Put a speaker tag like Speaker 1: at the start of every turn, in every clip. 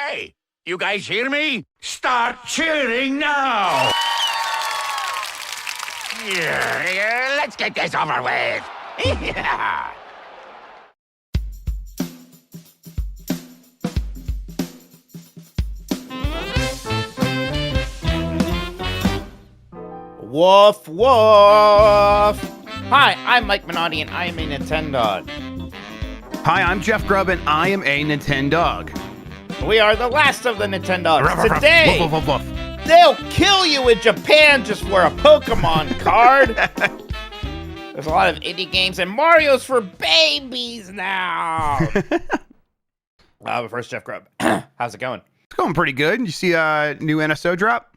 Speaker 1: Hey, you guys hear me? Start cheering now! Yeah, let's get this over with. Yeah.
Speaker 2: Woof, woof. Hi, I'm Mike Minotti, and I am a Nintendog.
Speaker 3: Hi, I'm Jeff Grubb, and I am a Nintendog.
Speaker 2: We are the last of the Nintendogs.
Speaker 3: Ruff, ruff, ruff.
Speaker 2: Today,
Speaker 3: Woof, woof, woof, woof.
Speaker 2: they'll kill you in Japan just for a Pokemon card. There's a lot of indie games, and Mario's for babies now. But first, Jeff Grubb. How's it going?
Speaker 3: It's going pretty good. You see a new NSO drop?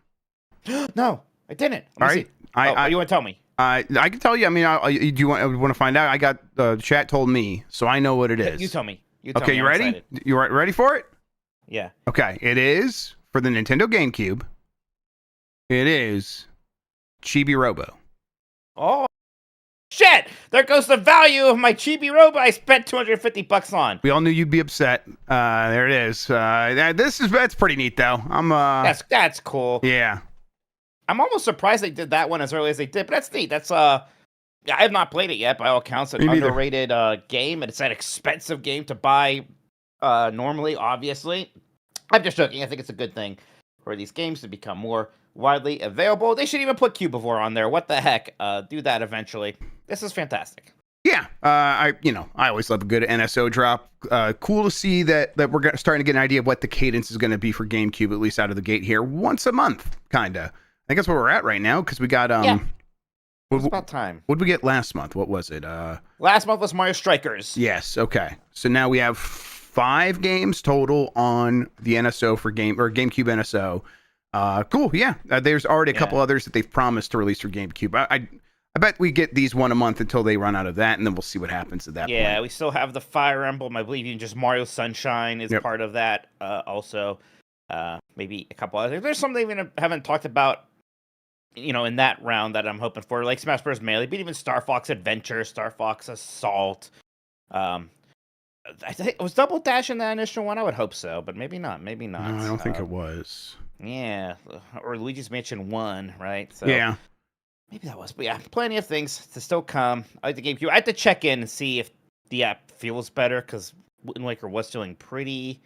Speaker 2: No, I didn't.
Speaker 3: All
Speaker 2: Let me
Speaker 3: right.
Speaker 2: see. You want to tell me?
Speaker 3: I can tell you. I mean, do you want to find out? I got the chat told me, so I know what it is.
Speaker 2: You tell me.
Speaker 3: Okay, you
Speaker 2: I'm
Speaker 3: ready?
Speaker 2: excited.
Speaker 3: You ready for it?
Speaker 2: Yeah.
Speaker 3: Okay, it is for the Nintendo GameCube. It is Chibi Robo.
Speaker 2: Oh, shit! There goes the value of my Chibi Robo I spent $250 on.
Speaker 3: We all knew you'd be upset. There it is. That's pretty neat though.
Speaker 2: That's cool.
Speaker 3: Yeah.
Speaker 2: I'm almost surprised they did that one as early as they did, but that's neat. That's I have not played it yet. By all accounts, an
Speaker 3: Me neither.
Speaker 2: underrated game, and it's an expensive game to buy normally. Obviously, I'm just joking. I think it's a good thing for these games to become more widely available. They should even put Cubivore on there. What the heck? Do that eventually. This is fantastic.
Speaker 3: Yeah, I always love a good NSO drop. Cool to see that we're starting to get an idea of what the cadence is going to be for GameCube, at least out of the gate here, once a month, kinda. I think that's where we're at right now because we got
Speaker 2: Yeah. It's about time.
Speaker 3: What did we get last month? What was it?
Speaker 2: Last month was Mario Strikers.
Speaker 3: Yes. Okay. So now we have 5 games total on the NSO for GameCube NSO. Cool. Yeah. There's already a couple others that they've promised to release for GameCube. I bet we get these one a month until they run out of that, and then we'll see what happens at that point.
Speaker 2: Yeah, we still have the Fire Emblem. I believe even just Mario Sunshine is part of that. Also, maybe a couple others. There's some they even haven't talked about, in that round that I'm hoping for, like Smash Bros. Melee, but even Star Fox Adventure, Star Fox Assault. I think was Double Dash in that initial one. I would hope so, but maybe not. Maybe not.
Speaker 3: No, I don't think it was.
Speaker 2: Yeah, or Luigi's Mansion 1, right? So,
Speaker 3: yeah.
Speaker 2: Maybe that was, but yeah, plenty of things to still come. I like the GameCube. I had to check in and see if the app feels better because Wind Waker was feeling pretty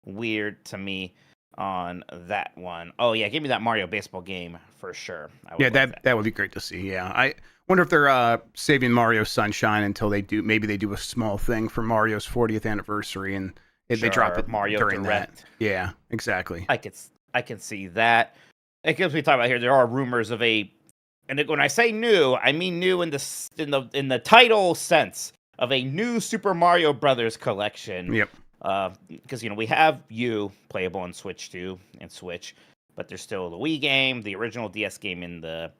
Speaker 2: weird to me on that one. Oh yeah, give me that Mario baseball game for sure.
Speaker 3: Yeah, that would be great to see. Yeah, I wonder if they're saving Mario Sunshine until they do. Maybe they do a small thing for Mario's 40th anniversary and they drop it
Speaker 2: Mario
Speaker 3: during
Speaker 2: Direct.
Speaker 3: that. Yeah, exactly.
Speaker 2: I can see that. Because we talk about here, there are rumors of and when I say new, I mean new in the title sense of a new Super Mario Brothers collection.
Speaker 3: Yep.
Speaker 2: Because we have playable on Switch 2 and Switch, but there's still the Wii game, the original DS game, and the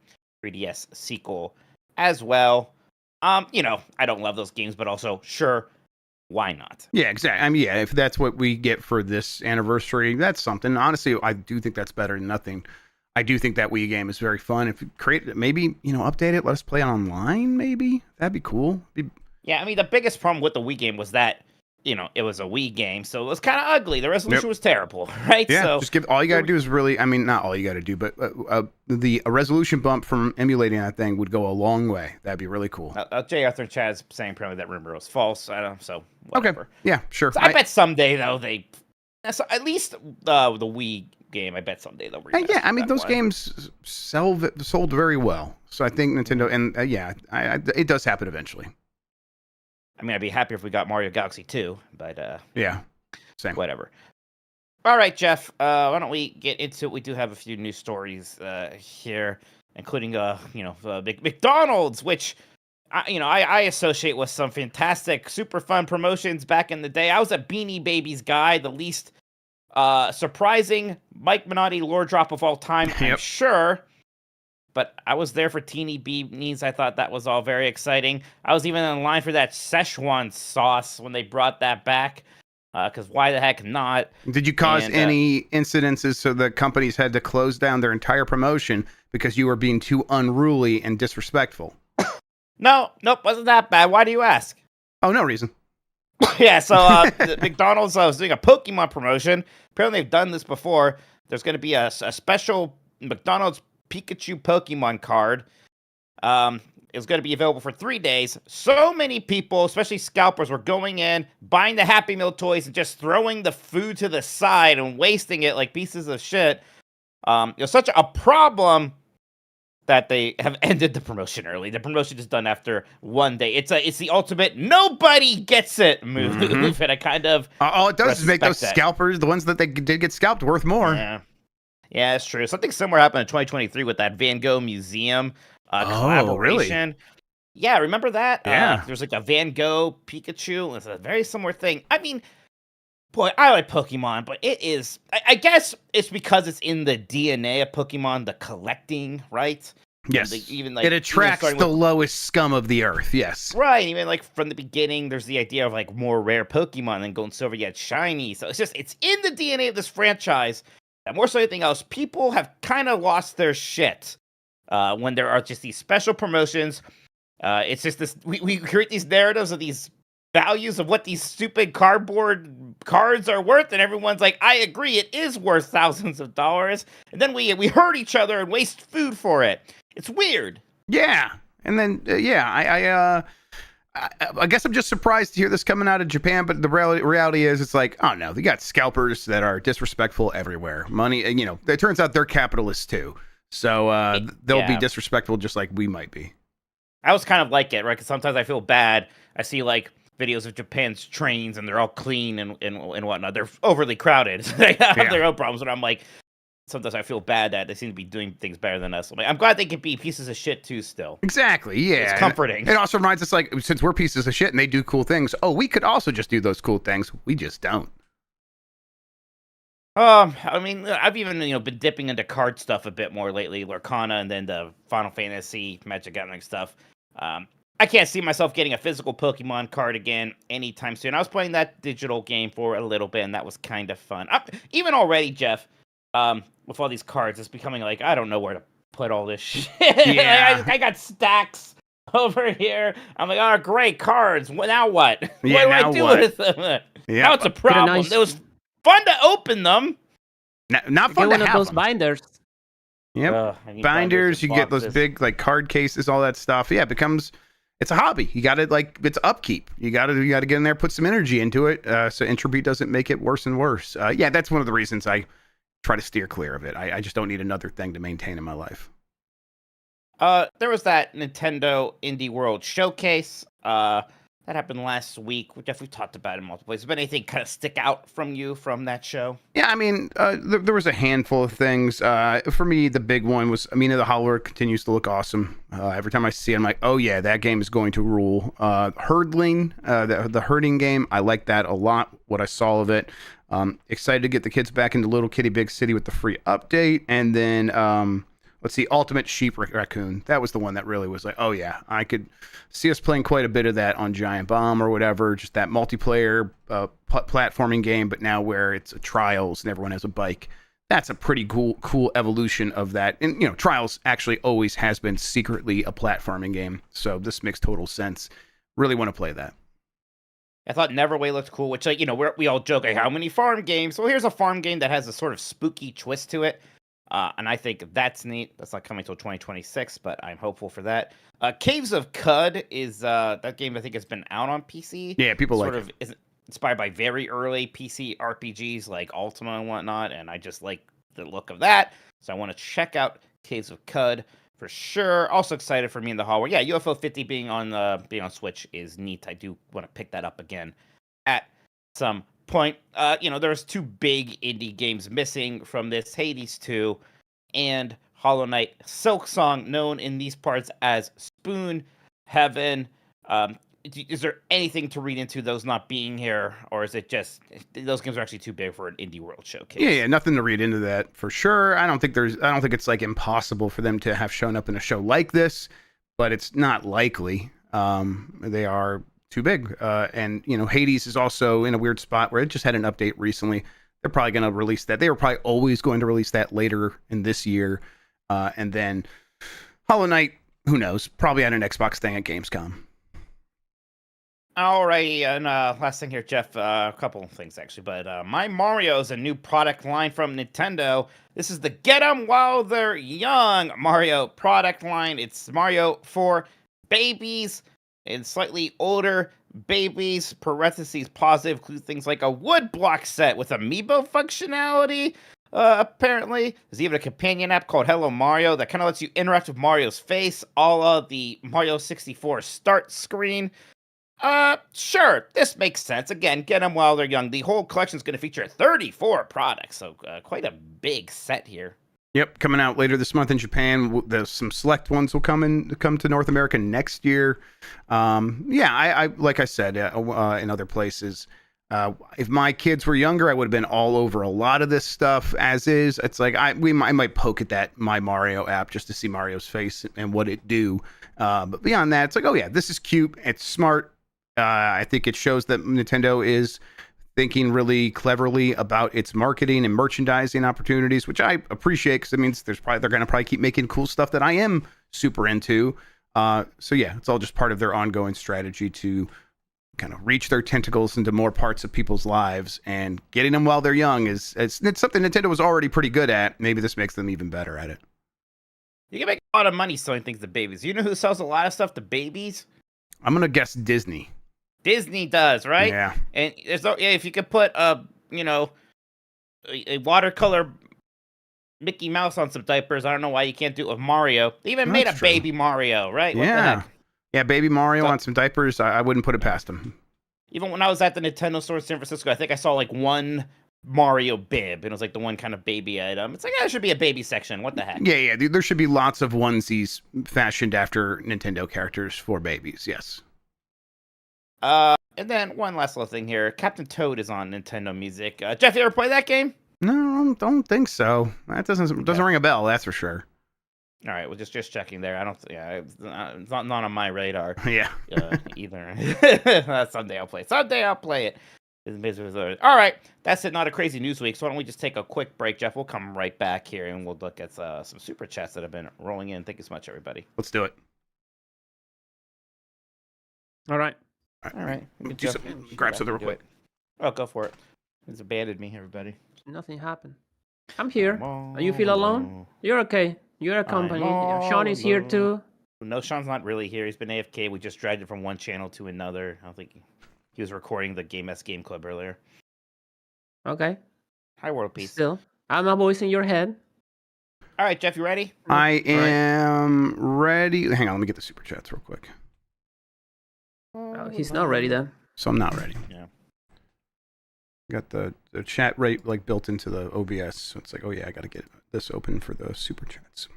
Speaker 2: 3DS sequel as well. I don't love those games, but also sure, why not?
Speaker 3: Yeah, exactly. I mean, yeah, if that's what we get for this anniversary, that's something. Honestly, I do think that's better than nothing. I do think that Wii game is very fun. If you create it, maybe, update it, let us play it online, maybe. That'd be cool.
Speaker 2: Yeah, I mean, the biggest problem with the Wii game was that, it was a Wii game, so it was kind of ugly. The resolution was terrible, right?
Speaker 3: Yeah,
Speaker 2: so,
Speaker 3: just all you got to do is really, not all you got to do, but a resolution bump from emulating that thing would go a long way. That'd be really cool.
Speaker 2: J. Arthur Chad is saying apparently that rumor was false. I don't know, so whatever.
Speaker 3: Okay, yeah, sure.
Speaker 2: So I bet someday, though, so at least the Wii game, I bet someday they'll remaster.
Speaker 3: Yeah, I mean, those games sold very well. So I think Nintendo, and it does happen eventually.
Speaker 2: I mean, I'd be happy if we got Mario Galaxy 2, but
Speaker 3: yeah, same.
Speaker 2: Whatever. All right, Jeff, why don't we get into it? We do have a few news stories here, including McDonald's, which I associate with some fantastic, super fun promotions back in the day. I was a Beanie Babies guy, the least surprising Mike Minotti lore drop of all time, I'm sure. But I was there for Teeny Beanies. I thought that was all very exciting. I was even in line for that Szechuan sauce when they brought that back. Because why the heck not?
Speaker 3: Did you cause any incidences so the companies had to close down their entire promotion because you were being too unruly and disrespectful?
Speaker 2: Nope, wasn't that bad. Why do you ask?
Speaker 3: Oh, no reason.
Speaker 2: Yeah, so McDonald's was doing a Pokemon promotion. Apparently, they've done this before. There's going to be a special McDonald's Pikachu Pokemon card. It's going to be available for 3 days. So many people, especially scalpers, were going in, buying the Happy Meal toys, and just throwing the food to the side and wasting it like pieces of shit. It was such a problem that they have ended the promotion early. The promotion is done after 1 day. It's the ultimate nobody gets it move, and I kind of
Speaker 3: all it does is make those
Speaker 2: that.
Speaker 3: scalpers, the ones that they did get scalped, worth more.
Speaker 2: Yeah, it's true. Something similar happened in 2023 with that Van Gogh Museum collaboration.
Speaker 3: Really?
Speaker 2: Yeah, remember that?
Speaker 3: Yeah.
Speaker 2: There's like a Van Gogh Pikachu. It's a very similar thing. I mean, boy, I like Pokemon, but it is... I guess it's because it's in the DNA of Pokemon, the collecting, right?
Speaker 3: Yes.
Speaker 2: Even
Speaker 3: it attracts the lowest scum of the earth, yes.
Speaker 2: Right, even like from the beginning, there's the idea of like more rare Pokemon than Gold and Silver yet shiny. So it's in the DNA of this franchise. And more so than anything else, people have kind of lost their shit when there are just these special promotions. It's just this, we create these narratives of these values of what these stupid cardboard cards are worth, and everyone's like, I agree, it is worth thousands of dollars, and then we hurt each other and waste food for it. It's weird.
Speaker 3: Yeah, and then I guess I'm just surprised to hear this coming out of Japan, but the reality is it's like, oh no, they got scalpers that are disrespectful everywhere. Money, it turns out they're capitalists too, so they'll be disrespectful just like we might be.
Speaker 2: I was kind of like it, right? Because sometimes I feel bad. I see like videos of Japan's trains and they're all clean and whatnot. They're overly crowded. They have their own problems. And I'm like, sometimes I feel bad that they seem to be doing things better than us. I'm glad they can be pieces of shit too still.
Speaker 3: Exactly, yeah.
Speaker 2: It's comforting.
Speaker 3: It also reminds us, like, since we're pieces of shit and they do cool things, we could also just do those cool things. We just don't.
Speaker 2: I mean, I've even, been dipping into card stuff a bit more lately, Lorcana and then the Final Fantasy, Magic Gathering stuff. I can't see myself getting a physical Pokemon card again anytime soon. I was playing that digital game for a little bit, and that was kind of fun. Even already, Jeff, with all these cards, it's becoming like, I don't know where to put all this shit.
Speaker 3: Yeah.
Speaker 2: I got stacks over here. I'm like, oh, great cards. Now what?
Speaker 3: Yeah,
Speaker 2: what do I do with them? Now it's a problem. It was fun to open them.
Speaker 3: Not fun to have
Speaker 4: those
Speaker 3: them.
Speaker 4: Binders.
Speaker 3: Yep. Binders, you get those big like card cases, all that stuff. Yeah, it's a hobby. You got to it's upkeep. You got to get in there, put some energy into it, so entropy doesn't make it worse and worse. Yeah, that's one of the reasons I try to steer clear of it. I just don't need another thing to maintain in my life.
Speaker 2: There was that Nintendo Indie World Showcase. That happened last week, which we've talked about in multiple places. But anything kind of stick out from you from that show?
Speaker 3: Yeah, I mean, there was a handful of things. For me, the big one was, the Howler continues to look awesome. Every time I see it, I'm like, oh yeah, that game is going to rule. Herdling, the herding game, I like that a lot, what I saw of it. Excited to get the kids back into Little Kitty Big City with the free update. And then... let's see, Ultimate Sheep Raccoon. That was the one that really was like, oh yeah, I could see us playing quite a bit of that on Giant Bomb or whatever. Just that multiplayer platforming game, but now where it's trials and everyone has a bike. That's a pretty cool evolution of that. And Trials actually always has been secretly a platforming game, so this makes total sense. Really want to play that.
Speaker 2: I thought Neverway looked cool, which we all joke, like, how many farm games? Well, here's a farm game that has a sort of spooky twist to it. And I think that's neat. That's not coming until 2026, but I'm hopeful for that. Caves of Cud is that game I think has been out on PC.
Speaker 3: Yeah, people
Speaker 2: sort of is inspired by very early PC RPGs like Ultima and whatnot, and I just like the look of that. So I want to check out Caves of Cud for sure. Also excited for Me in the Hallway. Yeah, UFO 50 being on Switch is neat. I do want to pick that up again at some point. There's two big indie games missing from this, Hades 2 and Hollow Knight Silksong, known in these parts as Spoon Heaven. Is there anything to read into those not being here, or is it just those games are actually too big for an Indie World Showcase?
Speaker 3: Yeah, nothing to read into that for sure. I don't think it's like impossible for them to have shown up in a show like this, but it's not likely. They are too big. And Hades is also in a weird spot where it just had an update recently. They're probably going to release that. They were probably always going to release that later in this year. And then Hollow Knight, who knows? Probably at an Xbox thing at Gamescom.
Speaker 2: Alrighty, and last thing here, Jeff. A couple of things actually, but My Mario is a new product line from Nintendo. This is the Get 'em While They're Young Mario product line. It's Mario for babies and slightly older babies. Parentheses positive include things like a wood block set with amiibo functionality. Apparently, there's even a companion app called Hello Mario that kind of lets you interact with Mario's face, all of the Mario 64 start screen. Sure, this makes sense. Again, get them while they're young. The whole collection is going to feature 34 products, so quite a big set here.
Speaker 3: Yep, coming out later this month in Japan. Some select ones will come to North America next year. I like I said in other places. If my kids were younger, I would have been all over a lot of this stuff. As is, it's like I might poke at that My Mario app just to see Mario's face and what it do. But beyond that, it's like, oh yeah, this is cute. It's smart. I think it shows that Nintendo is thinking really cleverly about its marketing and merchandising opportunities, which I appreciate because it means they're going to probably keep making cool stuff that I am super into. So yeah, it's all just part of their ongoing strategy to kind of reach their tentacles into more parts of people's lives, and getting them while they're young it's something Nintendo was already pretty good at. Maybe this makes them even better at it.
Speaker 2: You can make a lot of money selling things to babies. You know who sells a lot of stuff to babies?
Speaker 3: I'm gonna guess Disney.
Speaker 2: Disney does, right?
Speaker 3: Yeah.
Speaker 2: And if you could put a watercolor Mickey Mouse on some diapers, I don't know why you can't do it with Mario. They even made a baby Mario, right? What the heck?
Speaker 3: Yeah, baby Mario on some diapers. I wouldn't put it past him.
Speaker 2: Even when I was at the Nintendo store in San Francisco, I think I saw like one Mario bib, and it was like the one kind of baby item. It's like, there should be a baby section. What the heck?
Speaker 3: Yeah. There should be lots of onesies fashioned after Nintendo characters for babies. Yes.
Speaker 2: And then one last little thing here. Captain Toad is on Nintendo Music. Jeff, you ever play that game?
Speaker 3: No, don't think so. That doesn't ring a bell. That's for sure.
Speaker 2: All right, well, just checking there. I don't. Yeah, it's not on my radar.
Speaker 3: Yeah.
Speaker 2: Either. Someday I'll play it. All right, that's it. Not a crazy news week. So why don't we just take a quick break, Jeff? We'll come right back here and we'll look at some super chats that have been rolling in. Thank you so much, everybody.
Speaker 3: Let's do it.
Speaker 2: All right.
Speaker 3: Grab something real quick.
Speaker 2: Oh, go for it. It's abandoned me, everybody.
Speaker 4: Nothing happened. I'm here. You feel alone? You're okay. You're accompanied. Sean is here too.
Speaker 2: No, Sean's not really here. He's been AFK. We just dragged him from one channel to another. I don't think he was recording the Game Club earlier.
Speaker 4: Okay.
Speaker 2: Hi, World Peace.
Speaker 4: Still, I'm a voice in your head.
Speaker 2: All right, Jeff, you ready?
Speaker 3: I am ready. Hang on, let me get the super chats real quick.
Speaker 4: Oh, he's not ready then.
Speaker 3: So I'm not ready.
Speaker 2: Yeah.
Speaker 3: Got the chat rate like built into the OBS, so it's like, oh yeah, I got to get this open for the super chats.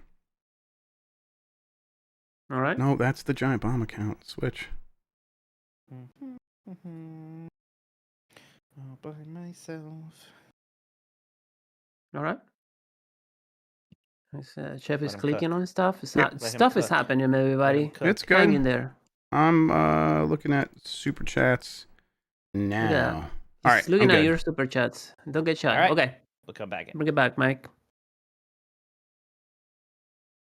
Speaker 4: All right.
Speaker 3: No, that's the Giant Bomb account. Switch.
Speaker 2: All by myself.
Speaker 4: All right. Chef is clicking on stuff. Stuff is happening, everybody.
Speaker 3: It's good.
Speaker 4: Hang in there.
Speaker 3: I'm looking at super chats now.
Speaker 4: Yeah.
Speaker 3: All right.
Speaker 4: Looking at your super chats. Don't get shy.
Speaker 2: Right.
Speaker 4: Okay.
Speaker 2: We'll come back in.
Speaker 4: Bring it back, Mike.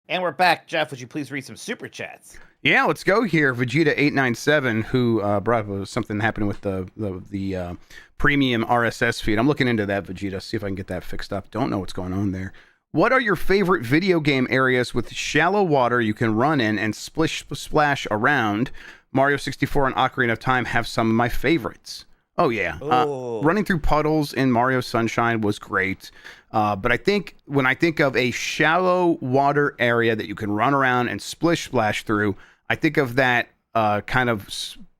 Speaker 2: And we're back. Jeff, would you please read some super chats?
Speaker 3: Yeah, let's go here. Vegeta897, who brought up something happening with the premium RSS feed. I'm looking into that, Vegeta, see if I can get that fixed up. Don't know what's going on there. What are your favorite video game areas with shallow water you can run in and splash around? Mario 64 and Ocarina of Time have some of my favorites. Oh, yeah. Running through puddles in Mario Sunshine was great. But I think when I think of a shallow water area that you can run around and splash through, I think of that kind of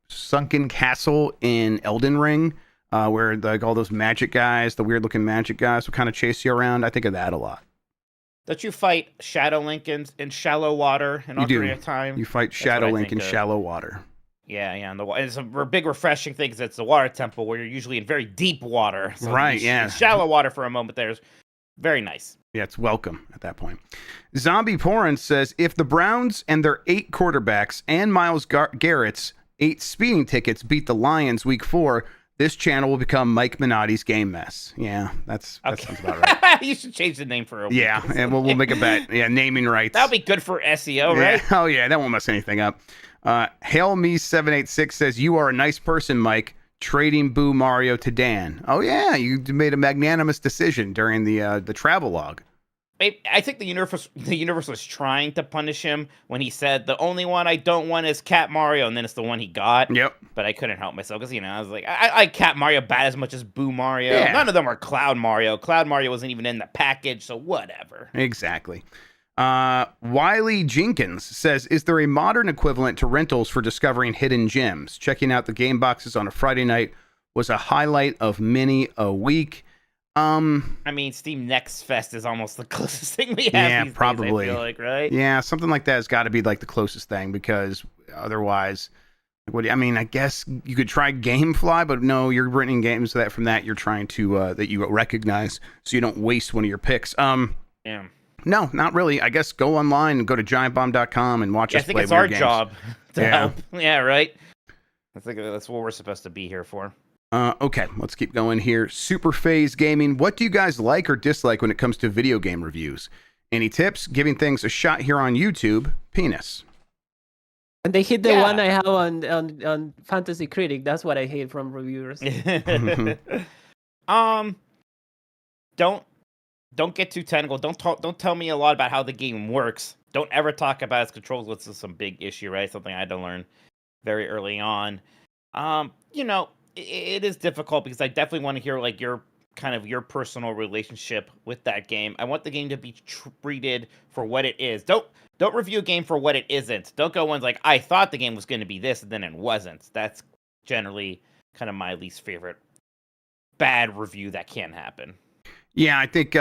Speaker 3: sunken castle in Elden Ring, where like all those magic guys, the weird looking magic guys will kind of chase you around. I think of that a lot.
Speaker 2: Don't you fight Shadow Link in shallow water in Ocarina of Time?
Speaker 3: You fight Shadow Link in shallow water.
Speaker 2: Yeah, and it's a big refreshing thing because it's the water temple where you're usually in very deep water. So
Speaker 3: right, yeah.
Speaker 2: Shallow water for a moment there's very nice.
Speaker 3: Yeah, it's welcome at that point. Zombie Porn says, if the Browns and their 8 quarterbacks and Myles Garrett's 8 speeding tickets beat the Lions week 4, This channel will become Mike Minotti's Game Mess. Yeah, that
Speaker 2: Okay.
Speaker 3: sounds about right.
Speaker 2: You should change the name for a week.
Speaker 3: Yeah, and we'll make a bet. Yeah, naming rights.
Speaker 2: That'll be good for SEO,
Speaker 3: Yeah.
Speaker 2: right?
Speaker 3: Oh, yeah, that won't mess anything up. Hail Me 786 says, you are a nice person, Mike. Trading Boo Mario to Dan. Oh, yeah, you made a magnanimous decision during the travel log.
Speaker 2: I think the universe was trying to punish him when he said the only one I don't want is Cat Mario, and then it's the one he got.
Speaker 3: Yep.
Speaker 2: But I couldn't help myself because I was like, I like Cat Mario about as much as Boo Mario.
Speaker 3: Yeah.
Speaker 2: None of them are Cloud Mario. Cloud Mario wasn't even in the package, so whatever.
Speaker 3: Exactly. Wiley Jenkins says, is there a modern equivalent to rentals for discovering hidden gems? Checking out the game boxes on a Friday night was a highlight of many a week.
Speaker 2: I mean, Steam Next Fest is almost the closest thing we have these
Speaker 3: probably.
Speaker 2: days, I feel like, right?
Speaker 3: Yeah, something like that has got to be like the closest thing, because otherwise, I guess you could try GameFly, but no, you're renting games from that you're trying to that you recognize, so you don't waste one of your picks.
Speaker 2: Yeah.
Speaker 3: No, not really. I guess go online and go to giantbomb.com and watch us play
Speaker 2: I think it's
Speaker 3: weird
Speaker 2: our
Speaker 3: games.
Speaker 2: job to
Speaker 3: Yeah.
Speaker 2: help. Yeah, right? I think that's what we're supposed to be here for.
Speaker 3: Okay, let's keep going here. Super Phase Gaming. What do you guys like or dislike when it comes to video game reviews? Any tips? Giving things a shot here on YouTube. Penis.
Speaker 4: And they hit the
Speaker 2: Yeah.
Speaker 4: one I have on Fantasy Critic. That's what I hate from reviewers.
Speaker 2: Don't get too technical. Don't tell me a lot about how the game works. Don't ever talk about its controls, which is some big issue, right? Something I had to learn very early on. It is difficult because I definitely want to hear like your personal relationship with that game. I want the game to be treated for what it is. Don't review a game for what it isn't. Don't go ones like, I thought the game was going to be this and then it wasn't. That's generally kind of my least favorite bad review that can happen.
Speaker 3: Yeah, I think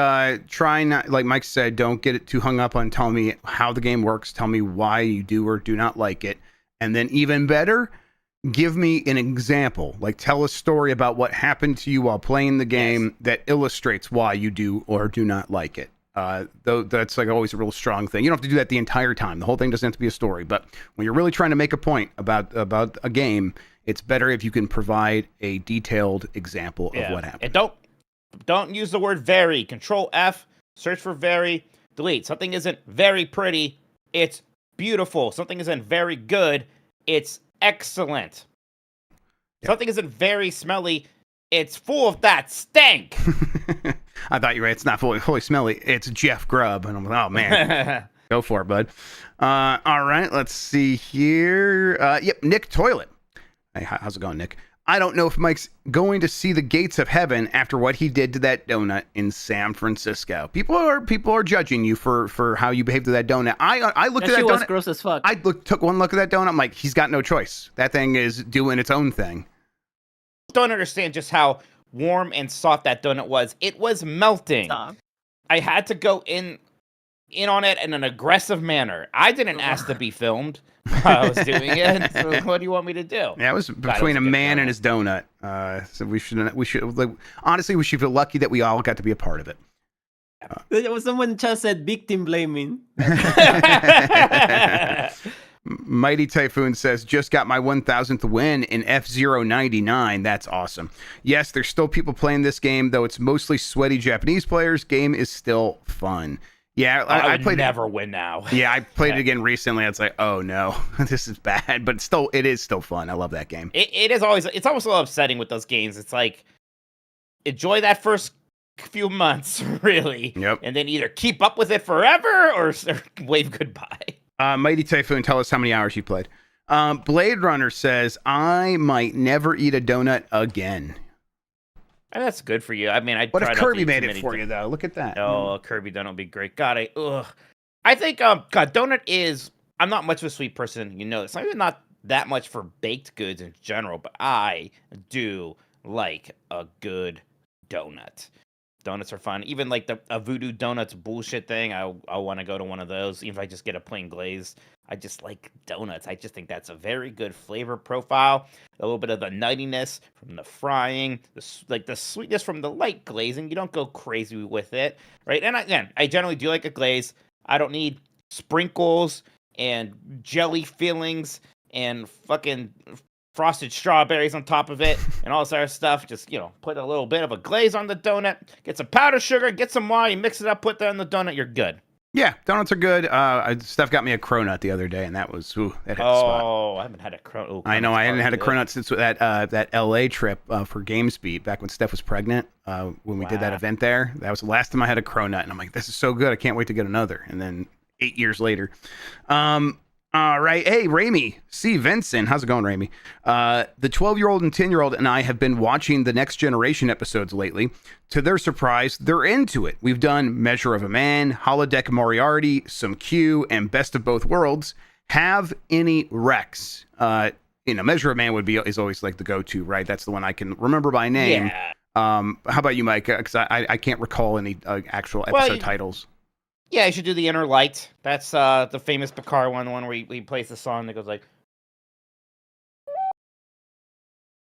Speaker 3: try not, like Mike said, don't get it too hung up on telling me how the game works. Tell me why you do or do not like it. And then even better, give me an example. Like, tell a story about what happened to you while playing the game that illustrates why you do or do not like it. Though that's like always a real strong thing. You don't have to do that the entire time. The whole thing doesn't have to be a story. But when you're really trying to make a point about a game, it's better if you can provide a detailed example of what happened.
Speaker 2: And don't use the word very. Control F, search for very, delete. Something isn't very pretty, it's beautiful. Something isn't very good, it's excellent. Something isn't very smelly, it's full of that stink.
Speaker 3: I thought you were right. It's not fully smelly. It's Jeff Grubb. And I'm like, oh, man. Go for it, bud. All right. Let's see here. Yep. Nick Toilet. Hey, how's it going, Nick? I don't know if Mike's going to see the gates of heaven after what he did to that donut in San Francisco. People are judging you for how you behaved to that donut. I looked at that donut.
Speaker 4: Was gross as fuck.
Speaker 3: I took one look at that donut. I'm like, he's got no choice. That thing is doing its own thing.
Speaker 2: Don't understand just how warm and soft that donut was. It was melting.
Speaker 4: Stop.
Speaker 2: I had to go in on it in an aggressive manner. I didn't ask to be filmed while I was doing it. So what do you want me to do?
Speaker 3: Yeah, it was between a man and his donut. So we should like, honestly, we should feel lucky that we all got to be a part of it.
Speaker 4: Someone just said victim blaming.
Speaker 3: Mighty Typhoon says, just got my 1000th win in F-Zero 99. That's awesome. Yes, there's still people playing this game, though it's mostly sweaty Japanese players. Game is still fun. Yeah,
Speaker 2: I
Speaker 3: played
Speaker 2: never win now.
Speaker 3: Yeah, I played it again recently. It's like, oh no, this is bad, but it is still fun. I love that game.
Speaker 2: It's almost a little upsetting with those games. It's like, enjoy that first few months, really.
Speaker 3: Yep.
Speaker 2: And then either keep up with it forever or wave goodbye.
Speaker 3: Mighty Typhoon, tell us how many hours you played. Blade Runner says, I might never eat a donut again.
Speaker 2: And that's good for you. I mean,
Speaker 3: What if Kirby made it for you, though? Look at that.
Speaker 2: Oh, Kirby donut would be great. God, I think, donut is, I'm not much of a sweet person, you know. It's not that much for baked goods in general, but I do like a good donut. Donuts are fun. Even like a Voodoo Donuts bullshit thing, I want to go to one of those, even if I just get a plain glazed. I just like donuts. I just think that's a very good flavor profile. A little bit of the nuttiness from the frying, the sweetness from the light glazing. You don't go crazy with it, right? And I generally do like a glaze. I don't need sprinkles and jelly fillings and fucking frosted strawberries on top of it and all this other stuff. Just, put a little bit of a glaze on the donut, get some powdered sugar, get some wine, you mix it up, put that in the donut, you're good.
Speaker 3: Yeah, donuts are good. Steph got me a cronut the other day, and that was that hit the spot.
Speaker 2: Oh, I haven't had a cronut.
Speaker 3: I know, I hadn't had a cronut since that LA trip for GameSpeed back when Steph was pregnant. When we did that event there, that was the last time I had a cronut, and I'm like, this is so good, I can't wait to get another. And then 8 years later, all right. Hey, Ramey. C. Vincent. How's it going, Ramey? The 12-year-old and 10-year-old and I have been watching the Next Generation episodes lately. To their surprise, they're into it. We've done Measure of a Man, Holodeck Moriarty, some Q, and Best of Both Worlds. Have any Rex? Measure of a Man is always like the go-to, right? That's the one I can remember by name.
Speaker 2: Yeah.
Speaker 3: How about you, Mike? Because I can't recall any actual episode titles.
Speaker 2: Yeah, you should do The Inner Light. That's the famous Picard one, the one where he plays the song that goes like...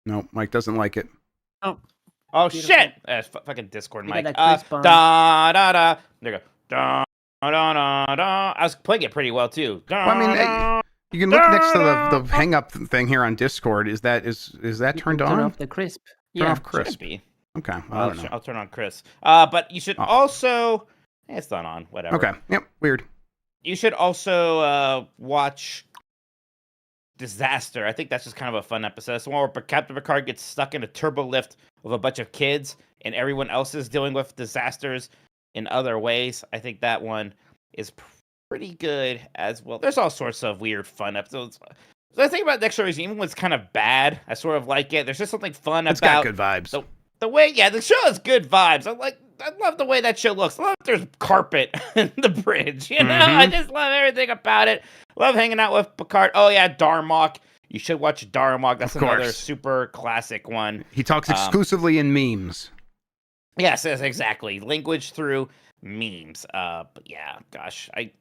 Speaker 3: No, Mike doesn't like it.
Speaker 2: Oh shit! Fucking Discord, Mike.
Speaker 4: Da
Speaker 2: da da. There you go. Da da da da. I was playing it pretty well too.
Speaker 3: Well, I mean, you can look next to the hang up thing here on Discord. Is that turned on?
Speaker 4: Turn off the crisp.
Speaker 3: Turn off crisp.
Speaker 2: Should be.
Speaker 3: Okay. I don't know.
Speaker 2: I'll turn on crisp. But you should also. It's not on. Whatever.
Speaker 3: Okay. Yep. Weird.
Speaker 2: You should also watch Disaster. I think that's just kind of a fun episode. It's the one where Captain Picard gets stuck in a turbo lift with a bunch of kids, and everyone else is dealing with disasters in other ways. I think that one is pretty good as well. There's all sorts of weird, fun episodes. The thing about Next Generation, even when it's kind of bad, I sort of like it. There's just something fun
Speaker 3: it's
Speaker 2: about
Speaker 3: got good vibes.
Speaker 2: The way, the show has good vibes. I love the way that show looks. I love there's carpet in the bridge. I just love everything about it. Love hanging out with Picard. Oh yeah, Darmok. You should watch Darmok. That's another super classic one.
Speaker 3: He talks exclusively in memes.
Speaker 2: Yes, exactly. Language through memes. But yeah, gosh, I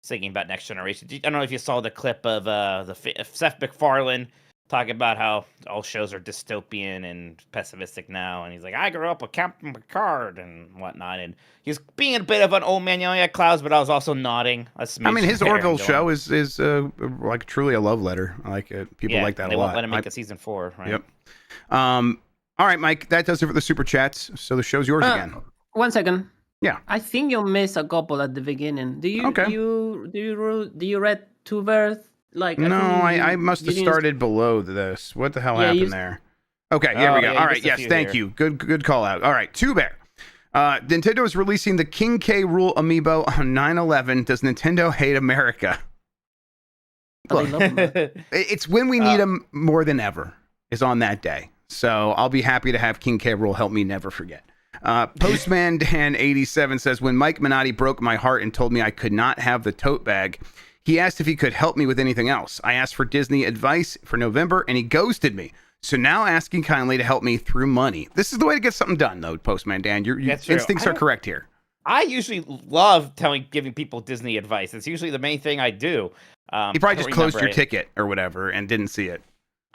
Speaker 2: was thinking about Next Generation. I don't know if you saw the clip of Seth MacFarlane talking about how all shows are dystopian and pessimistic now, and he's like, I grew up with Captain Picard and whatnot, and he's being a bit of an old man yelling at clouds, but I was also nodding.
Speaker 3: I mean, his Orville show is like truly a love letter. I like it. People like that a lot.
Speaker 2: They won't let him make a season 4, right?
Speaker 3: Yep. All right, Mike, that does it for the super chats. So the show's yours again.
Speaker 4: 1 second.
Speaker 3: Yeah.
Speaker 4: I think you missed a couple at the beginning. Do you read Two Birth?
Speaker 3: I must have started below this. What the hell happened there? Okay, here we go. All right, yes, thank you. Good call out. All right, Two Bear. Nintendo is releasing the King K. Rool amiibo on 9/11. Does Nintendo hate America? Look, it's when we need them more than ever is on that day. So I'll be happy to have King K. Rool help me never forget. Postman Dan 87 says, when Mike Minotti broke my heart and told me I could not have the tote bag, he asked if he could help me with anything else. I asked for Disney advice for November, and he ghosted me. So now asking kindly to help me through money. This is the way to get something done, though, Postman Dan. Your instincts are correct here.
Speaker 2: I usually love giving people Disney advice. It's usually the main thing I do.
Speaker 3: You probably just closed your ticket or whatever and didn't see it.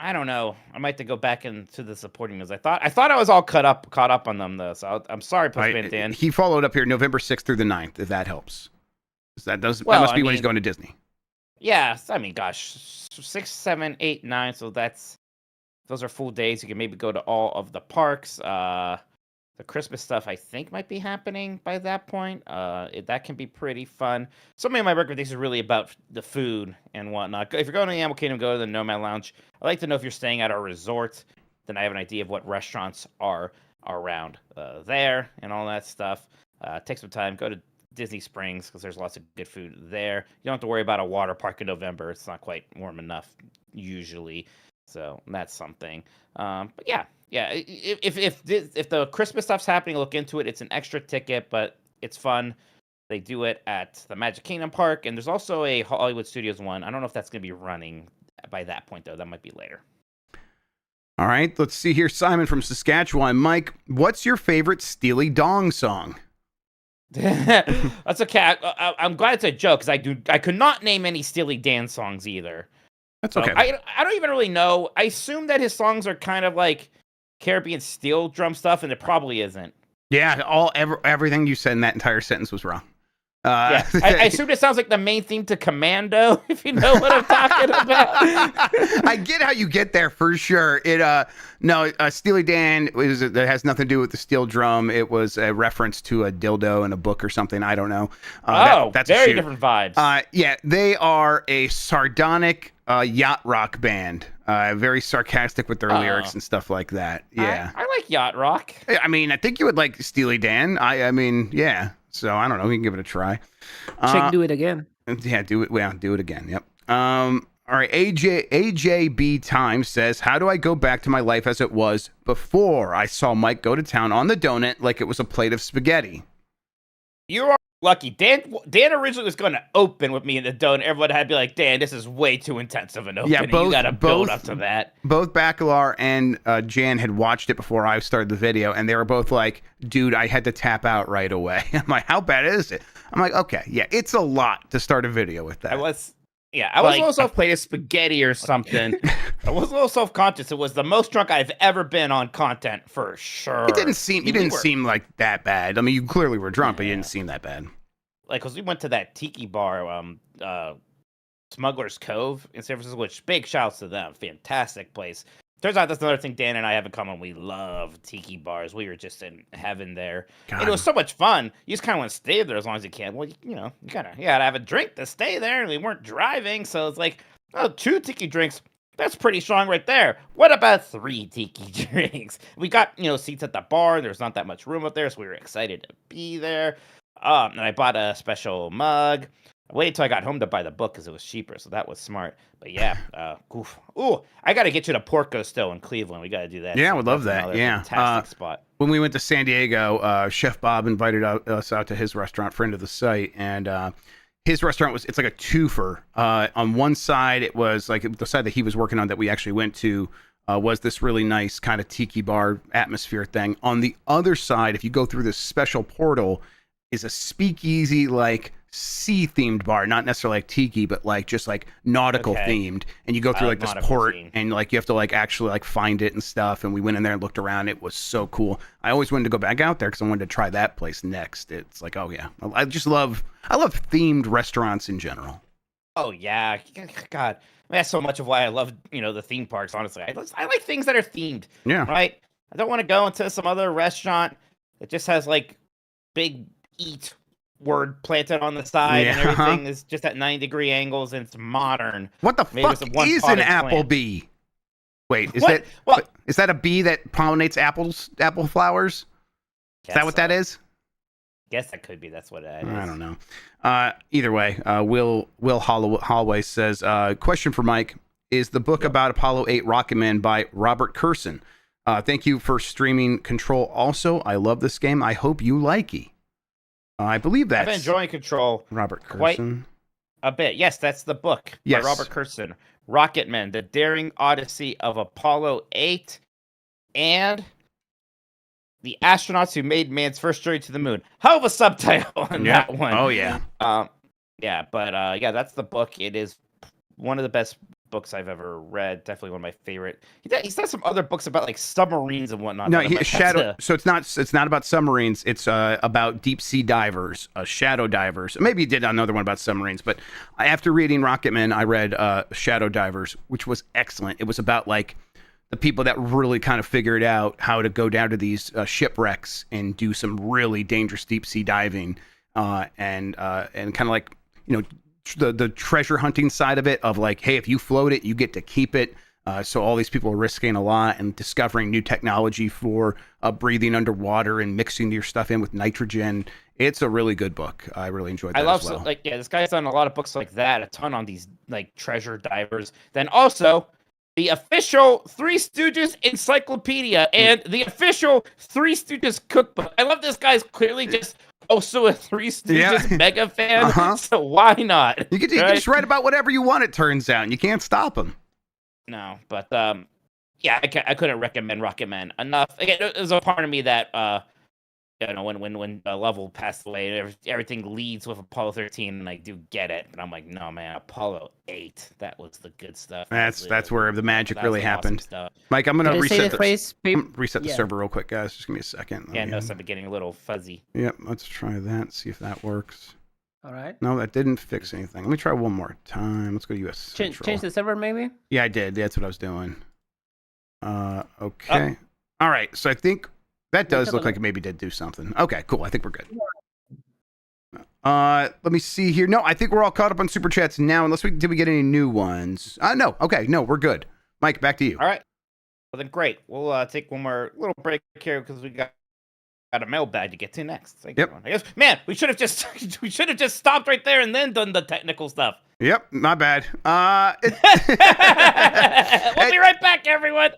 Speaker 2: I don't know. I might have to go back into the supporting news. I thought I was all caught up on them, though. So I'm sorry, Postman Dan.
Speaker 3: He followed up here November 6th through the 9th, if that helps. That must be when he's going to Disney.
Speaker 2: Yeah, I mean, gosh, 6, 7, 8, 9. So those are full days. You can maybe go to all of the parks. The Christmas stuff, I think, might be happening by that point. That can be pretty fun. So many of my recommendations are really about the food and whatnot. If you're going to the Animal Kingdom, go to the Nomad Lounge. I'd like to know if you're staying at a resort. Then I have an idea of what restaurants are around there and all that stuff. Take some time. Go to Disney Springs because there's lots of good food there. You don't have to worry about a water park in November. It's not quite warm enough usually. So that's something. But yeah. If the Christmas stuff's happening, look into it. It's an extra ticket, but it's fun. They do it at the Magic Kingdom Park, and there's also a Hollywood Studios one. I don't know if that's going to be running by that point, though. That might be later.
Speaker 3: All right, let's see here. Simon from Saskatchewan. Mike, what's your favorite Steely Dong song?
Speaker 2: That's a cat. I'm glad it's a joke because I could not name any Steely Dan songs either.
Speaker 3: That's okay.
Speaker 2: I don't even really know. I assume that his songs are kind of like Caribbean steel drum stuff, and it probably isn't.
Speaker 3: Yeah, everything you said in that entire sentence was wrong.
Speaker 2: Yeah, I assume it sounds like the main theme to Commando, if you know what I'm talking about.
Speaker 3: I get how you get there for sure. Steely Dan that has nothing to do with the steel drum. It was a reference to a dildo in a book or something. I don't know. That's
Speaker 2: very different vibes.
Speaker 3: Yeah, they are a sardonic yacht rock band. Very sarcastic with their lyrics and stuff like that. Yeah,
Speaker 2: I like yacht rock.
Speaker 3: I mean, I think you would like Steely Dan. I mean, yeah. So I don't know. We can give it a try.
Speaker 4: Check Do It Again.
Speaker 3: Yeah, do it. Well, do it again. Yep. All right. AJB Time says, "How do I go back to my life as it was before I saw Mike go to town on the donut like it was a plate of spaghetti?"
Speaker 2: You are lucky. Dan originally was going to open with me in the donut. Everyone had to be like, Dan, this is way too intense of an opening.
Speaker 3: Yeah,
Speaker 2: you got to build up to that.
Speaker 3: Both Bacalar and Jan had watched it before I started the video, and they were both like, dude, I had to tap out right away. I'm like, how bad is it? I'm like, okay, yeah, it's a lot to start a video with that.
Speaker 2: I was a little self-plate spaghetti or something. I was a little self-conscious. It was the most drunk I've ever been on content for sure.
Speaker 3: It didn't seem, you didn't seem like that bad. I mean, you clearly were drunk, but you didn't seem that bad.
Speaker 2: Like, because we went to that tiki bar, Smuggler's Cove in San Francisco, which big shouts to them. Fantastic place. Turns out that's another thing Dan and I have in common. We love tiki bars. We were just in heaven there. And it was so much fun. You just kind of want to stay there as long as you can. Well, you gotta have a drink to stay there. And we weren't driving, so it's like, 2 tiki drinks. That's pretty strong right there. What about 3 tiki drinks? We got, seats at the bar. There's not that much room up there, so we were excited to be there. And I bought a special mug. I waited till I got home to buy the book because it was cheaper, so that was smart. But yeah, I got to get you to Porco still in Cleveland. We got to do that.
Speaker 3: Yeah, I would love that. Yeah,
Speaker 2: fantastic spot.
Speaker 3: When we went to San Diego, Chef Bob invited us out to his restaurant, friend of the site, and his restaurant it's like a twofer. On one side, it was like the side that he was working on that we actually went to. Was this really nice kind of tiki bar atmosphere thing. On the other side, if you go through this special portal, is a speakeasy, like sea themed bar, not necessarily like tiki, but like just like nautical themed. And you go through like this port and like you have to like actually like find it and stuff. And we went in there and looked around. It was so cool. I always wanted to go back out there because I wanted to try that place next. It's like, oh yeah, I love themed restaurants in general.
Speaker 2: Oh yeah, God, that's so much of why I love the theme parks. Honestly, I like things that are themed.
Speaker 3: Yeah,
Speaker 2: right. I don't want to go into some other restaurant that just has like big eat word planted on the side and everything is just at 90-degree angles and it's modern.
Speaker 3: What the fuck is an applebee? Wait, is that a bee that pollinates apple flowers? Is that what that is?
Speaker 2: Guess that could be. That's what it is.
Speaker 3: I don't know. Either way, Will Holloway says, question for Mike. Is the book about Apollo 8 Rocket Man by Robert Kurson? Thank you for streaming Control also. I love this game. I hope you like it. I believe that's...
Speaker 2: I've been enjoying Control
Speaker 3: Robert Kurson.
Speaker 2: Quite a bit. Yes, that's the book by Robert Kurson. Rocket Man, The Daring Odyssey of Apollo 8, and The Astronauts Who Made Man's First Journey to the Moon. Hell of a subtitle on that one.
Speaker 3: Oh, yeah.
Speaker 2: That's the book. It is one of the best books I've ever read. Definitely one of my favorite. He's done some other books about like submarines and whatnot.
Speaker 3: No, So it's not about submarines. It's about deep sea divers, shadow divers. Maybe he did another one about submarines. But after reading Rocketman, I read Shadow Divers, which was excellent. It was about like the people that really kind of figured out how to go down to these shipwrecks and do some really dangerous deep sea diving, and kind of like the treasure hunting side of it, of like, hey, if you float it, you get to keep it. So all these people are risking a lot and discovering new technology for breathing underwater and mixing your stuff in with nitrogen. It's a really good book. I really enjoyed that.
Speaker 2: This guy's done a lot of books like that, a ton on these like treasure divers. Then also the official Three Stooges encyclopedia and the official Three Stooges cookbook. I love this guy's clearly just also a Three Stooges mega fan, so why not?
Speaker 3: You can just write about whatever you want, it turns out, and you can't stop him.
Speaker 2: No, but I couldn't recommend Rocket Man enough. Again, there's a part of me that when Lovell passed away, everything leads with Apollo 13, and I do get it, but I'm like, no, man, Apollo 8, that was the good stuff.
Speaker 3: That's where the magic really happened. Awesome. Mike, I'm gonna reset the server real quick, guys. Just give me a second.
Speaker 2: Notice I'm getting a little fuzzy.
Speaker 3: Yep, let's try that. See if that works.
Speaker 4: All right.
Speaker 3: No, that didn't fix anything. Let me try one more time. Let's go to US Central.
Speaker 4: Change the server, maybe.
Speaker 3: Yeah, I did. That's what I was doing. Okay. All right. So I think that does look like it maybe did do something. Okay, cool. I think we're good. Let me see here. No, I think we're all caught up on super chats now. Unless did we get any new ones? No. Okay, no, we're good. Mike, back to you.
Speaker 2: All right. Well then, great. We'll take one more little break here because we got a mailbag to get to next. Thank you, everyone. I guess, man, we should have just stopped right there and then done the technical stuff.
Speaker 3: Yep, my bad.
Speaker 2: We'll be right back, everyone.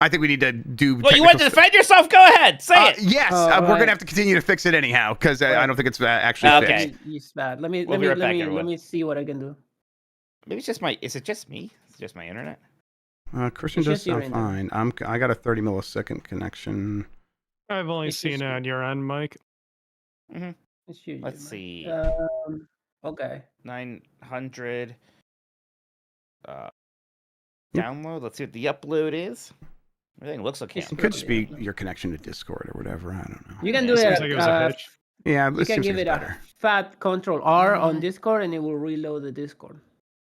Speaker 3: I think we need to do.
Speaker 2: Well, you want to defend yourself? Go ahead, say it.
Speaker 3: Yes, we're gonna have to continue to fix it anyhow because I don't think it's actually fixed.
Speaker 4: He's bad. Let me see what I can do.
Speaker 2: Maybe it's just my. Is it just me? Is it just my internet?
Speaker 3: Christian does sound fine. I got a 30 millisecond connection.
Speaker 5: I've only seen it on your end, Mike.
Speaker 2: Mm-hmm. Let's see.
Speaker 4: Okay.
Speaker 2: 900. Download. Let's see what the upload is. Everything looks okay.
Speaker 3: It could just be your connection to Discord or whatever. I don't know.
Speaker 4: You can do
Speaker 5: it. Like it was a hitch.
Speaker 3: Yeah,
Speaker 4: you can give it a fat Control R on Discord, and it will reload the Discord.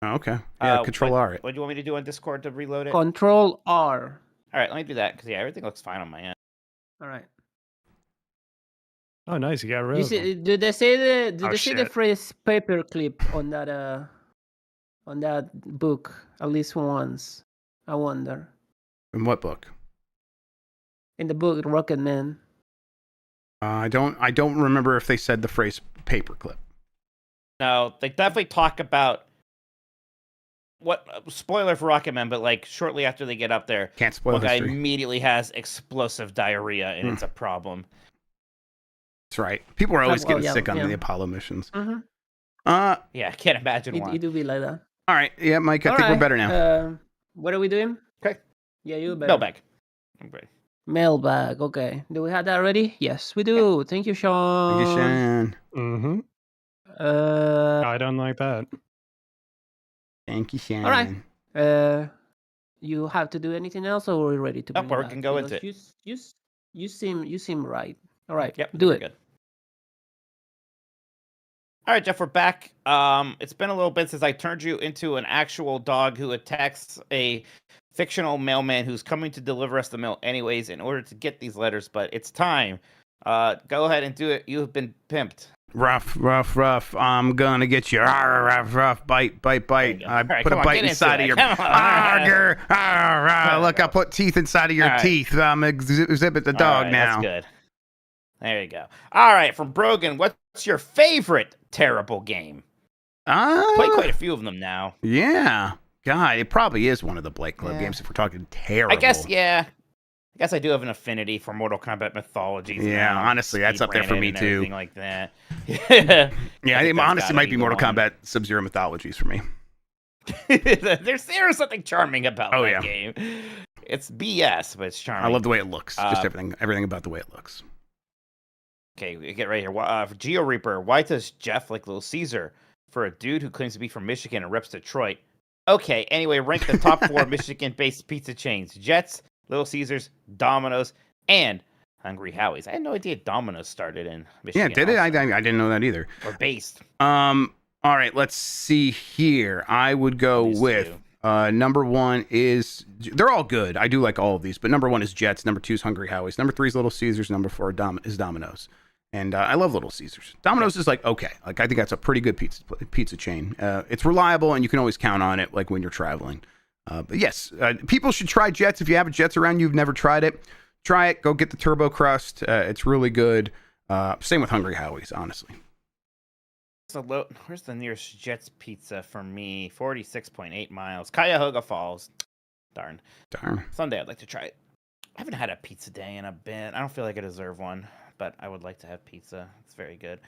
Speaker 3: Oh, okay. Yeah, Control R.
Speaker 2: What do you want me to do on Discord to reload it?
Speaker 4: Control R.
Speaker 2: All right, let me do that because everything looks fine on my end.
Speaker 4: All right.
Speaker 5: Oh, nice! You got rid of it.
Speaker 4: Did they say the phrase paperclip on that book at least once? I wonder.
Speaker 3: In what book?
Speaker 4: In the book Rocket Man.
Speaker 3: I don't remember if they said the phrase paperclip.
Speaker 2: No, they definitely talk about spoiler for Rocket Man, but like shortly after they get up there,
Speaker 3: can't spoil
Speaker 2: the guy
Speaker 3: history.
Speaker 2: Immediately has explosive diarrhea, and it's a problem.
Speaker 3: That's right. People are always getting sick on the Apollo missions.
Speaker 4: Mm-hmm.
Speaker 2: Yeah, I can't imagine why.
Speaker 4: It do be like that.
Speaker 3: All right. Yeah, Mike, I think we're better now.
Speaker 4: What are we doing?
Speaker 2: Okay.
Speaker 4: Yeah, you better.
Speaker 2: Mailbag. Okay.
Speaker 4: Mailbag. Okay. Do we have that ready? Yes, we do. Yeah. Thank you, Sean.
Speaker 3: Thank you, Sean.
Speaker 5: Mm-hmm. I don't like that.
Speaker 3: Thank you, Sean.
Speaker 4: All right. You have to do anything else, or are we ready to?
Speaker 2: Or we can go into it.
Speaker 4: You seem right. All right.
Speaker 2: Yep.
Speaker 4: Do it.
Speaker 2: Good. All right, Jeff, we're back. It's been a little bit since I turned you into an actual dog who attacks a fictional mailman who's coming to deliver us the mail anyways in order to get these letters, but it's time. Go ahead and do it. You have been pimped.
Speaker 3: Rough. I'm gonna get you. Rough. Bite. I put a bite inside of your. Look, I put teeth inside of your teeth. Exhibit the dog now.
Speaker 2: That's good. There you go. All right, from Brogan, what's your favorite terrible game? Played quite a few of them now.
Speaker 3: Yeah. God, it probably is one of the Blake Club games if we're talking terrible.
Speaker 2: I guess I do have an affinity for Mortal Kombat mythologies.
Speaker 3: Yeah, honestly, that's up there for me too.
Speaker 2: Everything like that.
Speaker 3: Yeah, I think honestly might be Mortal Kombat Sub-Zero mythologies for me.
Speaker 2: There's something charming about that game. It's BS, but it's charming.
Speaker 3: I love the way it looks. Just everything about the way it looks.
Speaker 2: Okay, we get right here. For Geo Reaper, why does Jeff like Little Caesar? For a dude who claims to be from Michigan and reps Detroit. Okay, anyway, rank the top 4 Michigan-based pizza chains. Jets, Little Caesars, Domino's, and Hungry Howie's. I had no idea Domino's started in Michigan.
Speaker 3: Yeah, did it? I didn't know that either.
Speaker 2: Or based.
Speaker 3: All right, let's see here. I would go with number 1 is, they're all good. I do like all of these, but number 1 is Jets. Number 2 is Hungry Howie's. Number 3 is Little Caesars. Number 4 is Domino's. And I love Little Caesars. Domino's is like, okay. Like, I think that's a pretty good pizza chain. It's reliable, and you can always count on it, like when you're traveling. But yes, people should try Jets. If you have a Jets around, you've never tried it, try it. Go get the turbo crust. It's really good. Same with Hungry Howie's, honestly.
Speaker 2: Where's the nearest Jets pizza for me? 46.8 miles. Cuyahoga Falls. Darn. Someday I'd like to try it. I haven't had a pizza day in a bit. I don't feel like I deserve one, but I would like to have pizza. It's very good.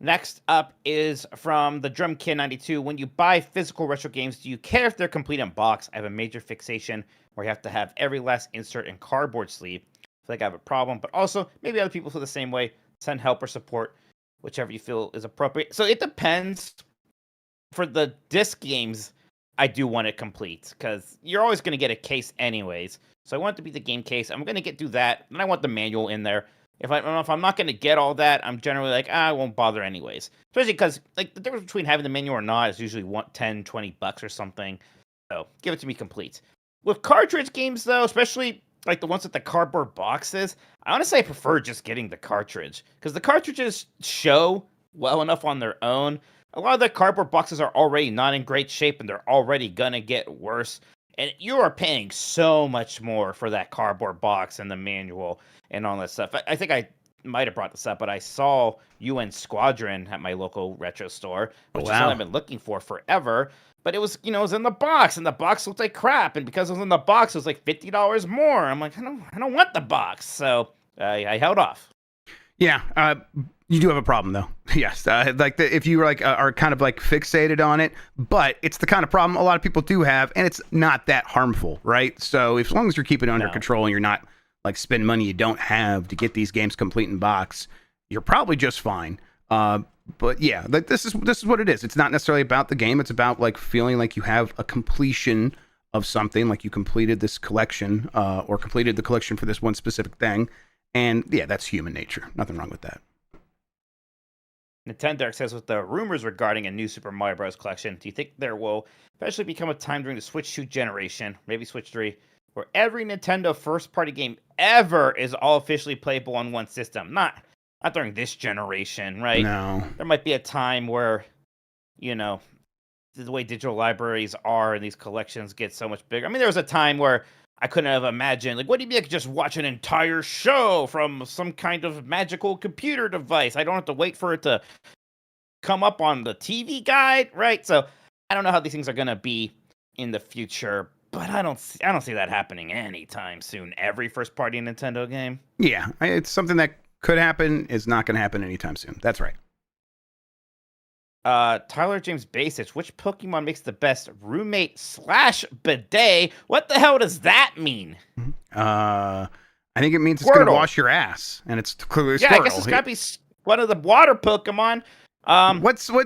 Speaker 2: Next up is from the Drum Kid 92. When you buy physical retro games, do you care if they're complete in box? I have a major fixation where you have to have every last insert and cardboard sleeve. I feel like I have a problem, but also maybe other people feel the same way. Send help or support, whichever you feel is appropriate. So it depends. For the disc games, I do want it complete because you're always going to get a case anyways. So I want it to be the game case. I'm going to do that, and I want the manual in there. if I'm not going to get all that, I'm generally like, I won't bother anyways. Especially because like the difference between having the menu or not is usually $10-$20 or something. So give it to me complete. With cartridge games though, especially like the ones with the cardboard boxes, I honestly prefer just getting the cartridge because the cartridges show well enough on their own. A lot of the cardboard boxes are already not in great shape and they're already gonna get worse. And you are paying so much more for that cardboard box and the manual and all that stuff. I think I might have brought this up, but I saw UN Squadron at my local retro store, which is what I've been looking for forever. But it was, it was in the box, and the box looked like crap. And because it was in the box, it was like $50 more. I'm like, I don't want the box, so I held off.
Speaker 3: Yeah, you do have a problem though. Yes, if you are kind of like fixated on it, but it's the kind of problem a lot of people do have, and it's not that harmful, right? So as long as you're keeping it under control and you're not like spending money you don't have to get these games complete in box, you're probably just fine. But yeah, like this is what it is. It's not necessarily about the game. It's about like feeling like you have a completion of something, like you completed this collection, or completed the collection for this one specific thing. And yeah, that's human nature. Nothing wrong with that.
Speaker 2: Nintendogs says, with the rumors regarding a new Super Mario Bros. Collection, do you think there will eventually become a time during the Switch 2 generation, maybe Switch 3, where every Nintendo first-party game ever is all officially playable on one system? Not during this generation, right?
Speaker 3: No.
Speaker 2: There might be a time where, the way digital libraries are and these collections get so much bigger. I mean, there was a time where I couldn't have imagined, like, what do you mean I could just watch an entire show from some kind of magical computer device? I don't have to wait for it to come up on the TV guide, right? So I don't know how these things are going to be in the future, but I don't see that happening anytime soon. Every first-party Nintendo game.
Speaker 3: Yeah, it's something that could happen. Is not going to happen anytime soon. That's right.
Speaker 2: Tyler James Basich, which Pokemon makes the best roommate/bidet? What the hell does that mean?
Speaker 3: I think it means it's going to wash your ass, and it's clearly Squirtle.
Speaker 2: Yeah, I guess it's got to be one of the water Pokemon. I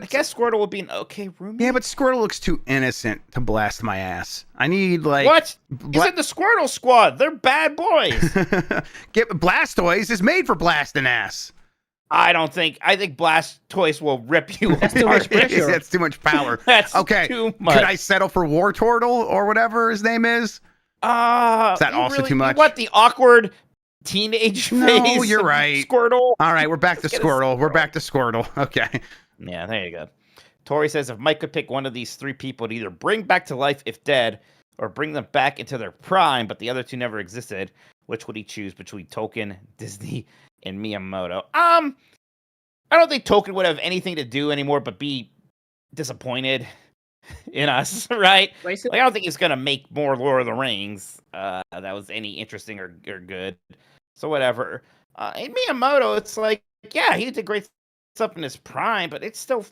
Speaker 2: guess Squirtle would be an okay roommate.
Speaker 3: Yeah, but Squirtle looks too innocent to blast my ass. I need like
Speaker 2: what? He's in the Squirtle squad. They're bad boys.
Speaker 3: Blastoise is made for blasting ass.
Speaker 2: I think Blastoise will rip you.
Speaker 4: That's too much pressure.
Speaker 3: That's too much power.
Speaker 2: That's
Speaker 3: okay.
Speaker 2: Too much.
Speaker 3: Could I settle for Wartortle or whatever his name is? Is that also too much?
Speaker 2: What, the awkward teenage face?
Speaker 3: No, you're right.
Speaker 2: Squirtle.
Speaker 3: All right, we're back to Squirtle. We're back to Squirtle. Okay.
Speaker 2: Yeah, there you go. Tori says, if Mike could pick one of these three people to either bring back to life if dead, or bring them back into their prime, but the other two never existed, which would he choose between Tolkien, Disney, and Miyamoto? I don't think Tolkien would have anything to do anymore but be disappointed in us, right? Like, I don't think he's gonna make more Lord of the Rings that was any interesting or good. So whatever. And Miyamoto, it's like, yeah, he did great stuff in his prime, but it's still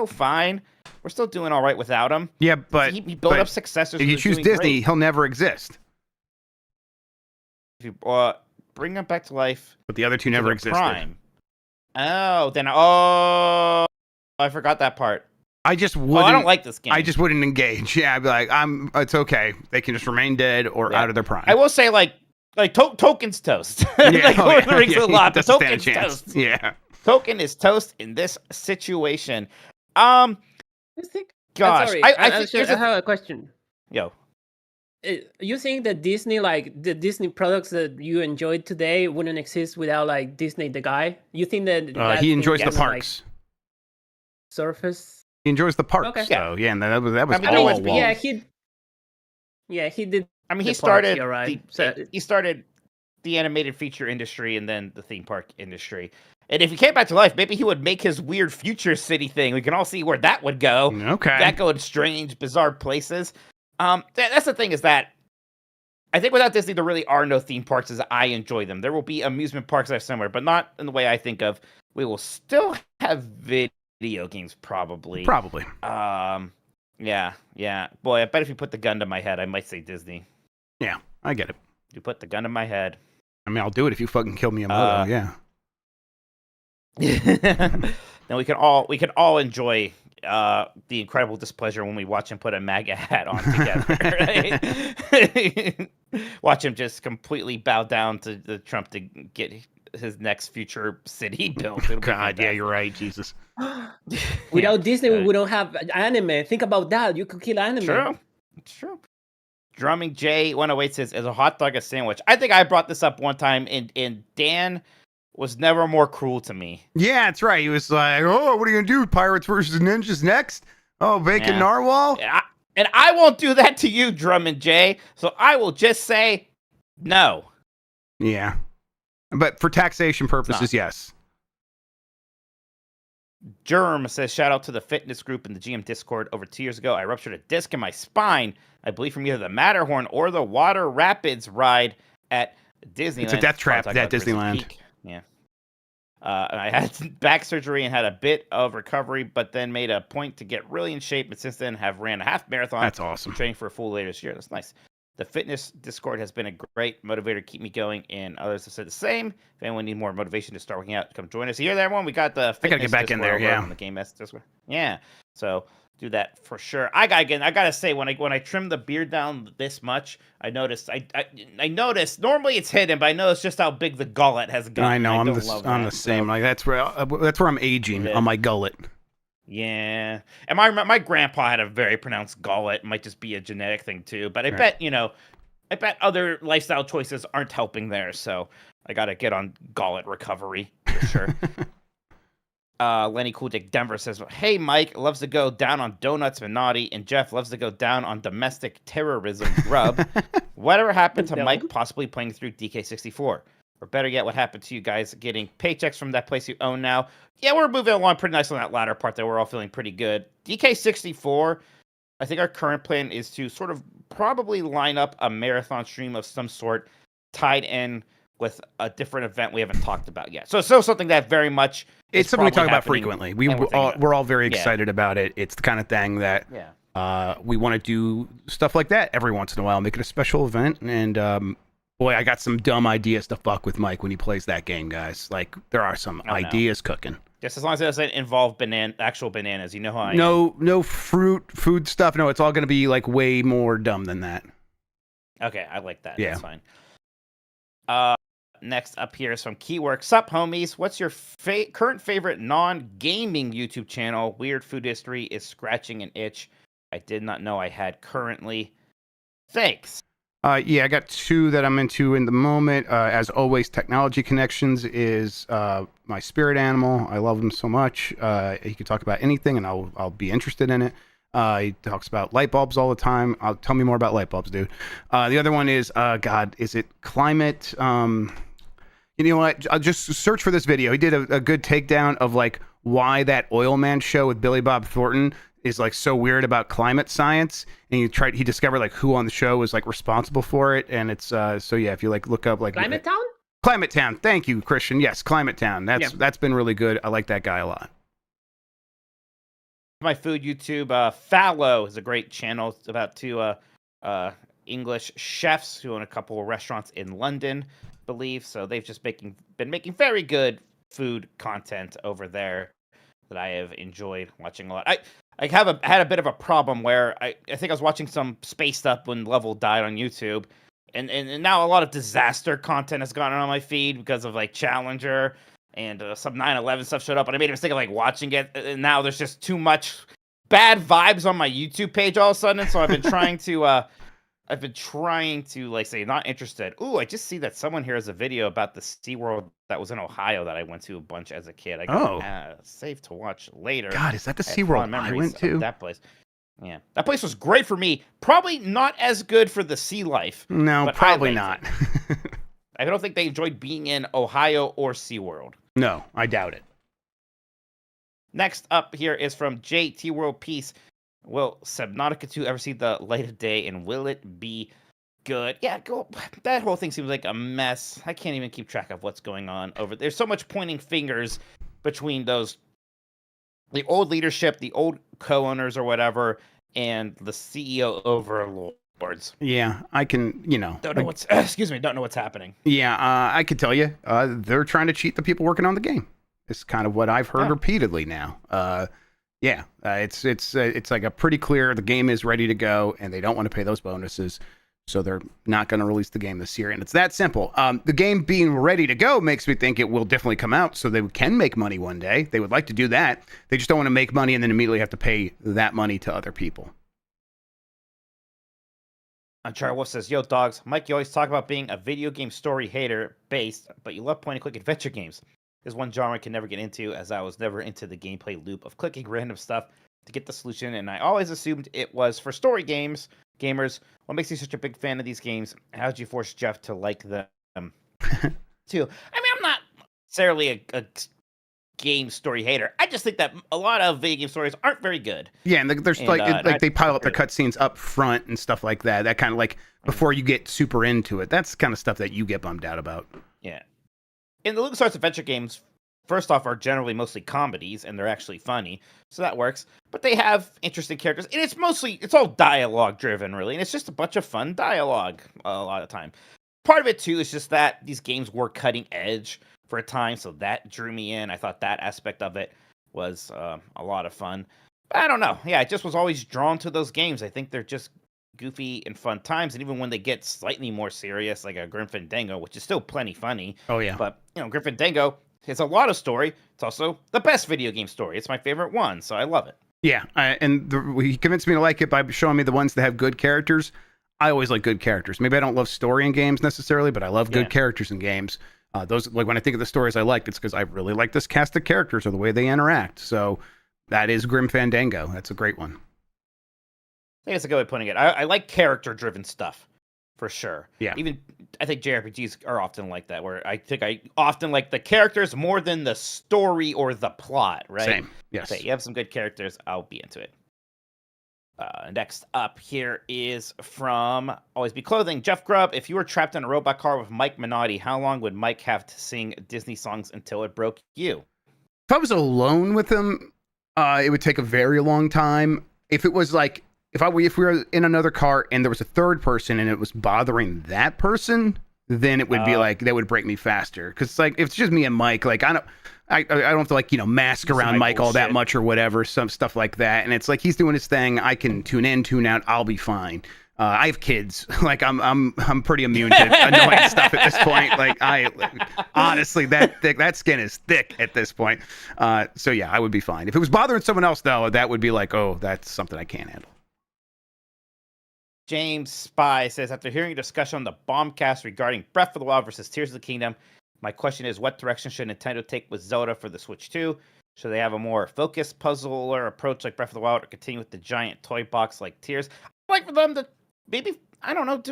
Speaker 2: fine. We're still doing all right without him.
Speaker 3: Yeah, but
Speaker 2: he built up successors.
Speaker 3: If you choose Disney, he'll never exist.
Speaker 2: If you bring him back to life,
Speaker 3: but the other two never existed.
Speaker 2: Prime. I forgot that part.
Speaker 3: I just wouldn't.
Speaker 2: I don't like this game.
Speaker 3: I just wouldn't engage. Yeah, I'd be like, it's okay. They can just remain dead or out of their prime.
Speaker 2: I will say, Tolkien's toast. Lord of the Rings a lot, but Tolkien's toast.
Speaker 3: Yeah.
Speaker 2: Tolkien is toast in this situation. Gosh,
Speaker 4: I have a question.
Speaker 2: Yo.
Speaker 4: You think that Disney, like the Disney products that you enjoyed today, wouldn't exist without like Disney the guy? You think that
Speaker 3: he enjoys the parks?
Speaker 4: Like, surface.
Speaker 3: He enjoys the parks.
Speaker 4: Okay.
Speaker 3: So yeah, and that was all
Speaker 2: walls.
Speaker 4: Yeah, he did.
Speaker 2: I mean, he started. He started the animated feature industry and then the theme park industry. And if he came back to life, maybe he would make his weird future city thing. We can all see where that would go.
Speaker 3: Okay.
Speaker 2: That go in strange, bizarre places. That's the thing, is that I think without Disney, there really are no theme parks as I enjoy them. There will be amusement parks there somewhere, but not in the way I think of. We will still have video games, probably. Yeah. Boy, I bet if you put the gun to my head, I might say Disney.
Speaker 3: Yeah, I get it.
Speaker 2: You put the gun to my head.
Speaker 3: I mean, I'll do it if you fucking kill Miyamoto, yeah.
Speaker 2: Then we can all enjoy the incredible displeasure when we watch him put a MAGA hat on together. Right? Watch him just completely bow down to the Trump to get his next future city built. It'll be
Speaker 3: God, yeah, you're
Speaker 2: fantastic.
Speaker 3: right. Jesus.
Speaker 4: Without Disney, we don't have anime. Think about that. You could kill anime.
Speaker 2: True. It's true. Drumming J 108 says, "Is a hot dog a sandwich?" I think I brought this up one time, and Dan was never more cruel to me.
Speaker 3: Yeah, that's right. He was like, "Oh, what are you gonna do? Pirates versus ninjas next? Oh, bacon
Speaker 2: Yeah.
Speaker 3: narwhal."
Speaker 2: And I won't do that to you, Drummond J. So I will just say no.
Speaker 3: Yeah, but for taxation purposes, yes.
Speaker 2: Germ says, "Shout out to the fitness group in the GM Discord. Over 2 years ago, I ruptured a disc in my spine. I believe from either the Matterhorn or the Water Rapids ride at Disneyland.
Speaker 3: It's a death trap at Disneyland.
Speaker 2: Peak. Yeah. I had back surgery and had a bit of recovery, but then made a point to get really in shape, and since then have ran a half marathon.
Speaker 3: That's awesome.
Speaker 2: Training for a full later this year. That's nice. The fitness Discord has been a great motivator to keep me going, and others have said the same. If anyone needs more motivation to start working out, come join us. You hear that, everyone? We got the fitness
Speaker 3: I gotta get back in there, yeah.
Speaker 2: On the Game S Discord. Yeah, so do that for sure. I gotta say, when I trimmed the beard down this much, I noticed. I noticed. Normally it's hidden, but I noticed just how big the gullet has gotten.
Speaker 3: I know. I'm the same. Like that's where I'm aging on my gullet.
Speaker 2: Yeah, and my grandpa had a very pronounced gullet. It might just be a genetic thing too, but I bet other lifestyle choices aren't helping there. So I gotta get on gullet recovery for sure. Lenny Cool Dick Denver says, "Hey Mike loves to go down on donuts Minotti, and Jeff loves to go down on domestic terrorism Grubb. Whatever happened to Mike possibly playing through DK64? Or better yet, what happened to you guys getting paychecks from that place you own now?" Yeah, we're moving along pretty nice on that latter part there. We're all feeling pretty good. DK64, I think our current plan is to sort of probably line up a marathon stream of some sort tied in with a different event we haven't talked about yet. So something that very much
Speaker 3: it's something we talk about frequently. We're all very excited about it. It's the kind of thing that we want to do stuff like that every once in a while, make it a special event. And boy, I got some dumb ideas to fuck with Mike when he plays that game, guys. Like there are some ideas cooking.
Speaker 2: Just as long as it doesn't involve actual bananas, you know how I am.
Speaker 3: No food stuff. No, it's all going to be like way more dumb than that.
Speaker 2: Okay, I like that.
Speaker 3: Yeah.
Speaker 2: That's fine. Next up here is from Keywork. Sup, homies? What's your current favorite non-gaming YouTube channel? Weird food history is scratching an itch I did not know I had currently. Thanks.
Speaker 3: Yeah, I got two that I'm into in the moment. As always, Technology Connections is my spirit animal. I love him so much. He can talk about anything, and I'll be interested in it. He talks about light bulbs all the time. Tell me more about light bulbs, dude. The other one is, is it climate? You know what? I'll just search for this video. He did a good takedown of like why that Oil Man show with Billy Bob Thornton is like so weird about climate science, and he discovered like who on the show was like responsible for it, and it's so yeah, if you like look up like
Speaker 4: Climate
Speaker 3: Town. Thank you, Christian. Yes, Climate Town. That's been really good. I like that guy a lot.
Speaker 2: My food YouTube, Fallow is a great channel. It's about two English chefs who own a couple of restaurants in London, I believe. So they've just been making very good food content over there that I have enjoyed watching a lot. I had a bit of a problem where I think I was watching some Spaced Up when Level died on YouTube, and now a lot of disaster content has gotten on my feed because of like Challenger and some 9/11 stuff showed up, and I made a mistake of like watching it, and now there's just too much bad vibes on my YouTube page all of a sudden. So I've been trying to like say not interested. Ooh, I just see that someone here has a video about the SeaWorld that was in Ohio that I went to a bunch as a kid. I got save to watch later.
Speaker 3: God, is that the SeaWorld I went to?
Speaker 2: That place. Yeah. That place was great for me. Probably not as good for the sea life.
Speaker 3: No, probably not.
Speaker 2: I don't think they enjoyed being in Ohio or SeaWorld.
Speaker 3: No, I doubt it.
Speaker 2: Next up here is from JT World Peace. Will Subnautica 2 ever see the light of day, and will it be good? Yeah, that whole thing seems like a mess. I can't even keep track of what's going on over there. There's so much pointing fingers between the old leadership, the old co-owners or whatever, and the CEO overlords.
Speaker 3: Yeah, I can,
Speaker 2: don't know what's happening.
Speaker 3: Yeah, I could tell you, they're trying to cheat the people working on the game. It's kind of what I've heard repeatedly now. It's like a pretty clear, the game is ready to go and they don't want to pay those bonuses. So they're not going to release the game this year, and it's that simple. The game being ready to go makes me think it will definitely come out, so they can make money one day. They would like to do that. They just don't want to make money and then immediately have to pay that money to other people.
Speaker 2: Uncharted Wolf says, "Yo, dogs, Mike, you always talk about being a video game story hater based, but you love point-and-click adventure games. There's one genre I can never get into, as I was never into the gameplay loop of clicking random stuff to get the solution, and I always assumed it was for story gamers. What makes you such a big fan of these games? How did you force Jeff to like them too?" I mean, I'm not necessarily a game story hater. I just think that a lot of video game stories aren't very good.
Speaker 3: Yeah, and there's they pile up the cutscenes up front and stuff like that. That kind of like before you get super into it. That's the kind of stuff that you get bummed out about.
Speaker 2: Yeah. And the LucasArts adventure games, first off, are generally mostly comedies, and they're actually funny, so that works. But they have interesting characters, and it's all dialogue driven, really, and it's just a bunch of fun dialogue a lot of the time. Part of it too is just that these games were cutting edge for a time, so that drew me in. I thought that aspect of it was a lot of fun. But I don't know. Yeah, I just was always drawn to those games. I think they're just goofy and fun times, and even when they get slightly more serious, like a Grim Fandango, which is still plenty funny.
Speaker 3: Oh yeah.
Speaker 2: But Grim Fandango has a lot of story. It's also the best video game story. It's my favorite one, so I love it.
Speaker 3: Yeah, he convinced me to like it by showing me the ones that have good characters. I always like good characters. Maybe I don't love story in games necessarily, but I love good characters in games. Those, like, when I think of the stories I liked, it's because I really like this cast of characters or the way they interact. So that is Grim Fandango. That's a great one.
Speaker 2: I think that's a good way of putting it. I like character-driven stuff, for sure.
Speaker 3: Yeah.
Speaker 2: Even, I think JRPGs are often like that, where I think I often like the characters more than the story or the plot, right?
Speaker 3: Same, yes.
Speaker 2: Okay, you have some good characters, I'll be into it. Next up here is from Always Be Clothing. Jeff Grubb, if you were trapped in a robot car with Mike Minotti, how long would Mike have to sing Disney songs until it broke you?
Speaker 3: If I was alone with him, it would take a very long time. If it was like, if we were in another car and there was a third person and it was bothering that person, then it would be like, that would break me faster. Because it's like, if it's just me and Mike, like, I don't have to, like, mask around Mike all that much or whatever, some stuff like that. And it's like, he's doing his thing. I can tune in, tune out. I'll be fine. I have kids. Like, I'm pretty immune to annoying stuff at this point. Like, honestly, that skin is thick at this point. So yeah, I would be fine. If it was bothering someone else though, that would be like, oh, that's something I can't handle.
Speaker 2: James Spy says, after hearing a discussion on the Bombcast regarding Breath of the Wild versus Tears of the Kingdom, my question is, what direction should Nintendo take with Zelda for the Switch 2? Should they have a more focused puzzler approach like Breath of the Wild, or continue with the giant toy box like Tears? I'd like for them to maybe, I don't know,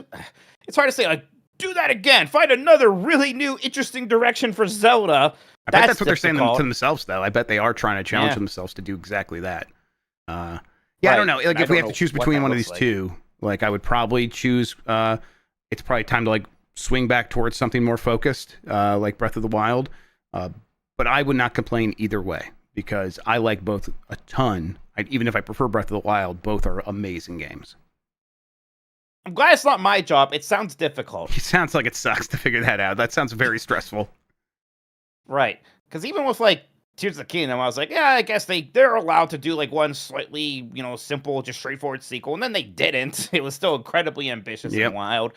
Speaker 2: it's hard to say, like, do that again. Find another really new, interesting direction for Zelda.
Speaker 3: I bet that's what they're saying to themselves, though. I bet they are trying to challenge themselves to do exactly that. I don't know. Like, if we have to choose between one of these two, like, I would probably choose, it's probably time to, like, swing back towards something more focused, like Breath of the Wild. But I would not complain either way, because I like both a ton. Even if I prefer Breath of the Wild, both are amazing games.
Speaker 2: I'm glad it's not my job. It sounds difficult.
Speaker 3: It sounds like it sucks to figure that out. That sounds very stressful.
Speaker 2: Right. Because even with, like, Tears of the Kingdom, I was like, yeah, I guess they're allowed to do, like, one slightly, simple, just straightforward sequel. And then they didn't. It was still incredibly ambitious and wild.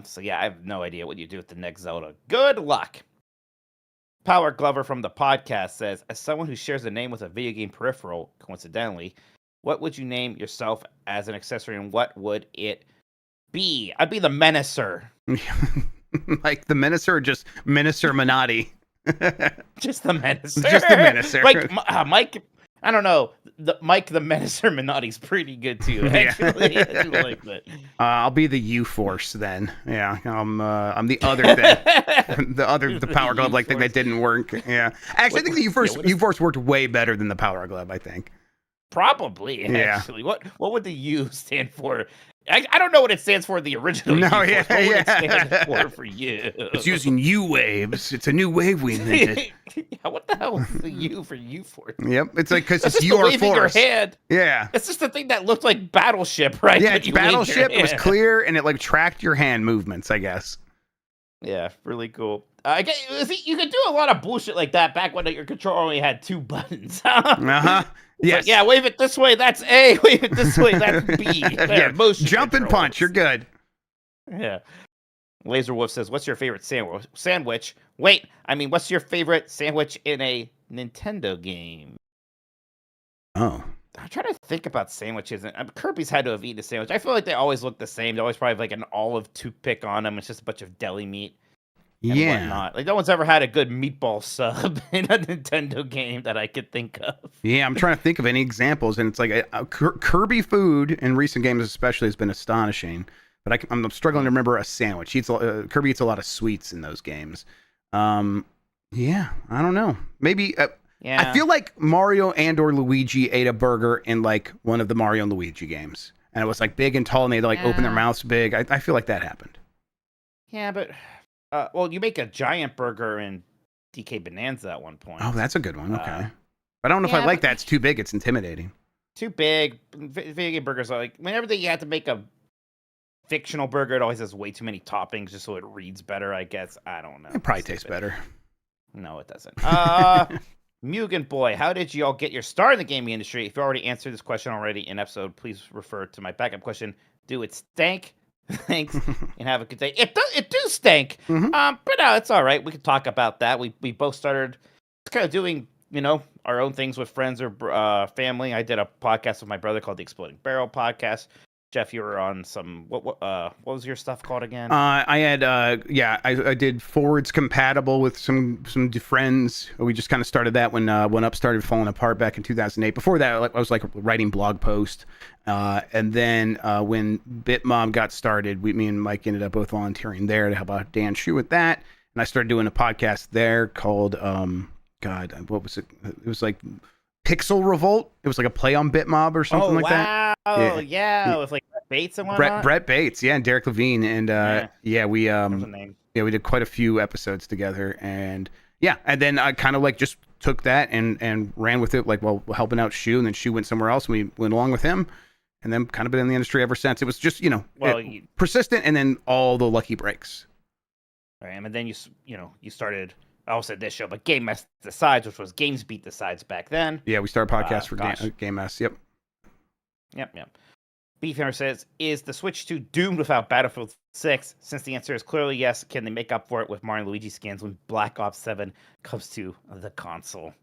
Speaker 2: So yeah, I have no idea what you do with the next Zelda. Good luck. Power Glover from the podcast says, as someone who shares a name with a video game peripheral, coincidentally, what would you name yourself as an accessory, and what would it be? I'd be the Menacer.
Speaker 3: Like the Menacer, or just Minister Minotti?
Speaker 2: Just the Menacer.
Speaker 3: Just the Menacer.
Speaker 2: Like, Mike, I don't know. Mike the Menacer Minotti's pretty good too. Actually, I do like that.
Speaker 3: I'll be the U-Force then. Yeah, I'm the other thing. the Power Glove like thing that didn't work. Yeah, actually, I think the U-Force worked way better than the Power Glove. I think.
Speaker 2: Probably. Actually, what would the U stand for? I don't know what it stands for in the original.
Speaker 3: No,
Speaker 2: what would it stand for you?
Speaker 3: It's using U-waves. It's a new wave we invented.
Speaker 2: Yeah, what the hell is the U for U-Force?
Speaker 3: Yep, it's like, because it's your force.
Speaker 2: Your hand.
Speaker 3: Yeah,
Speaker 2: it's just the thing that looked like Battleship, right?
Speaker 3: Yeah, it's Battleship. It was clear, and it like tracked your hand movements, I guess.
Speaker 2: Yeah, really cool. I guess you could do a lot of bullshit like that back when your controller only had 2 buttons.
Speaker 3: Yes.
Speaker 2: Like, yeah, wave it this way, that's A. Wave it this way, that's B.
Speaker 3: Yeah, jump and punch. You're good.
Speaker 2: Yeah. Laser Wolf says, "What's your favorite sandwich? Wait, I mean, what's your favorite sandwich in a Nintendo game?"
Speaker 3: Oh.
Speaker 2: I'm trying to think about sandwiches. Kirby's had to have eaten a sandwich. I feel like they always look the same. They always probably have like an olive toothpick on them. It's just a bunch of deli meat and
Speaker 3: Yeah.
Speaker 2: whatnot. Like no one's ever had a good meatball sub in a Nintendo game that I could think of.
Speaker 3: Yeah, I'm trying to think of any examples, and it's like Kirby food in recent games especially has been astonishing. But I'm struggling to remember a sandwich. Kirby eats a lot of sweets in those games. Yeah, I don't know. Maybe
Speaker 2: Yeah.
Speaker 3: I feel like Mario and/or Luigi ate a burger in like one of the Mario and Luigi games, and it was like big and tall, and they like open their mouths big. I feel like that happened.
Speaker 2: Yeah, but well, you make a giant burger in DK Bonanza at one point.
Speaker 3: Oh, that's a good one. Okay, but I don't know if I like that. It's too big. It's intimidating.
Speaker 2: Too big. Video game burgers are like whenever you have to make a fictional burger, it always has way too many toppings just so it reads better. I guess I don't know.
Speaker 3: It probably tastes better.
Speaker 2: No, it doesn't. Mugen Boy, how did you all get your start in the gaming industry? If you already answered this question already in episode, please refer to my backup question. Do it stank? Thanks, and have a good day. It do stank.
Speaker 3: Mhm.
Speaker 2: But no, it's all right. We could talk about that. We both started kind of doing, our own things with friends or family. I did a podcast with my brother called the Exploding Barrel Podcast. Jeff, you were on some what was your stuff called again?
Speaker 3: I had I did forwards compatible with some friends. We just kind of started that when Up started falling apart back in 2008. Before that, I was like writing blog posts, and then when BitMob got started, me and Mike ended up both volunteering there to help out Dan Shu with that, and I started doing a podcast there called what was it? It was like Pixel Revolt. It was like a play on BitMob or something like that.
Speaker 2: Oh, yeah. With like Brett Bates and whatnot.
Speaker 3: Brett Bates, and Derek Levine, and we we did quite a few episodes together, and then I kind of like just took that and ran with it, like helping out Shu, and then Shu went somewhere else, and we went along with him, and then kind of been in the industry ever since. It was just persistent, and then all the lucky breaks.
Speaker 2: Right, and then you started. I also said this show, but Game Mess Decides, which was Games Beat Decides back then.
Speaker 3: Yeah, we started a podcast for Game Mess. Yep.
Speaker 2: Beefhammer says, "Is the Switch 2 doomed without Battlefield 6? Since the answer is clearly yes, can they make up for it with Mario and Luigi skins when Black Ops 7 comes to the console?"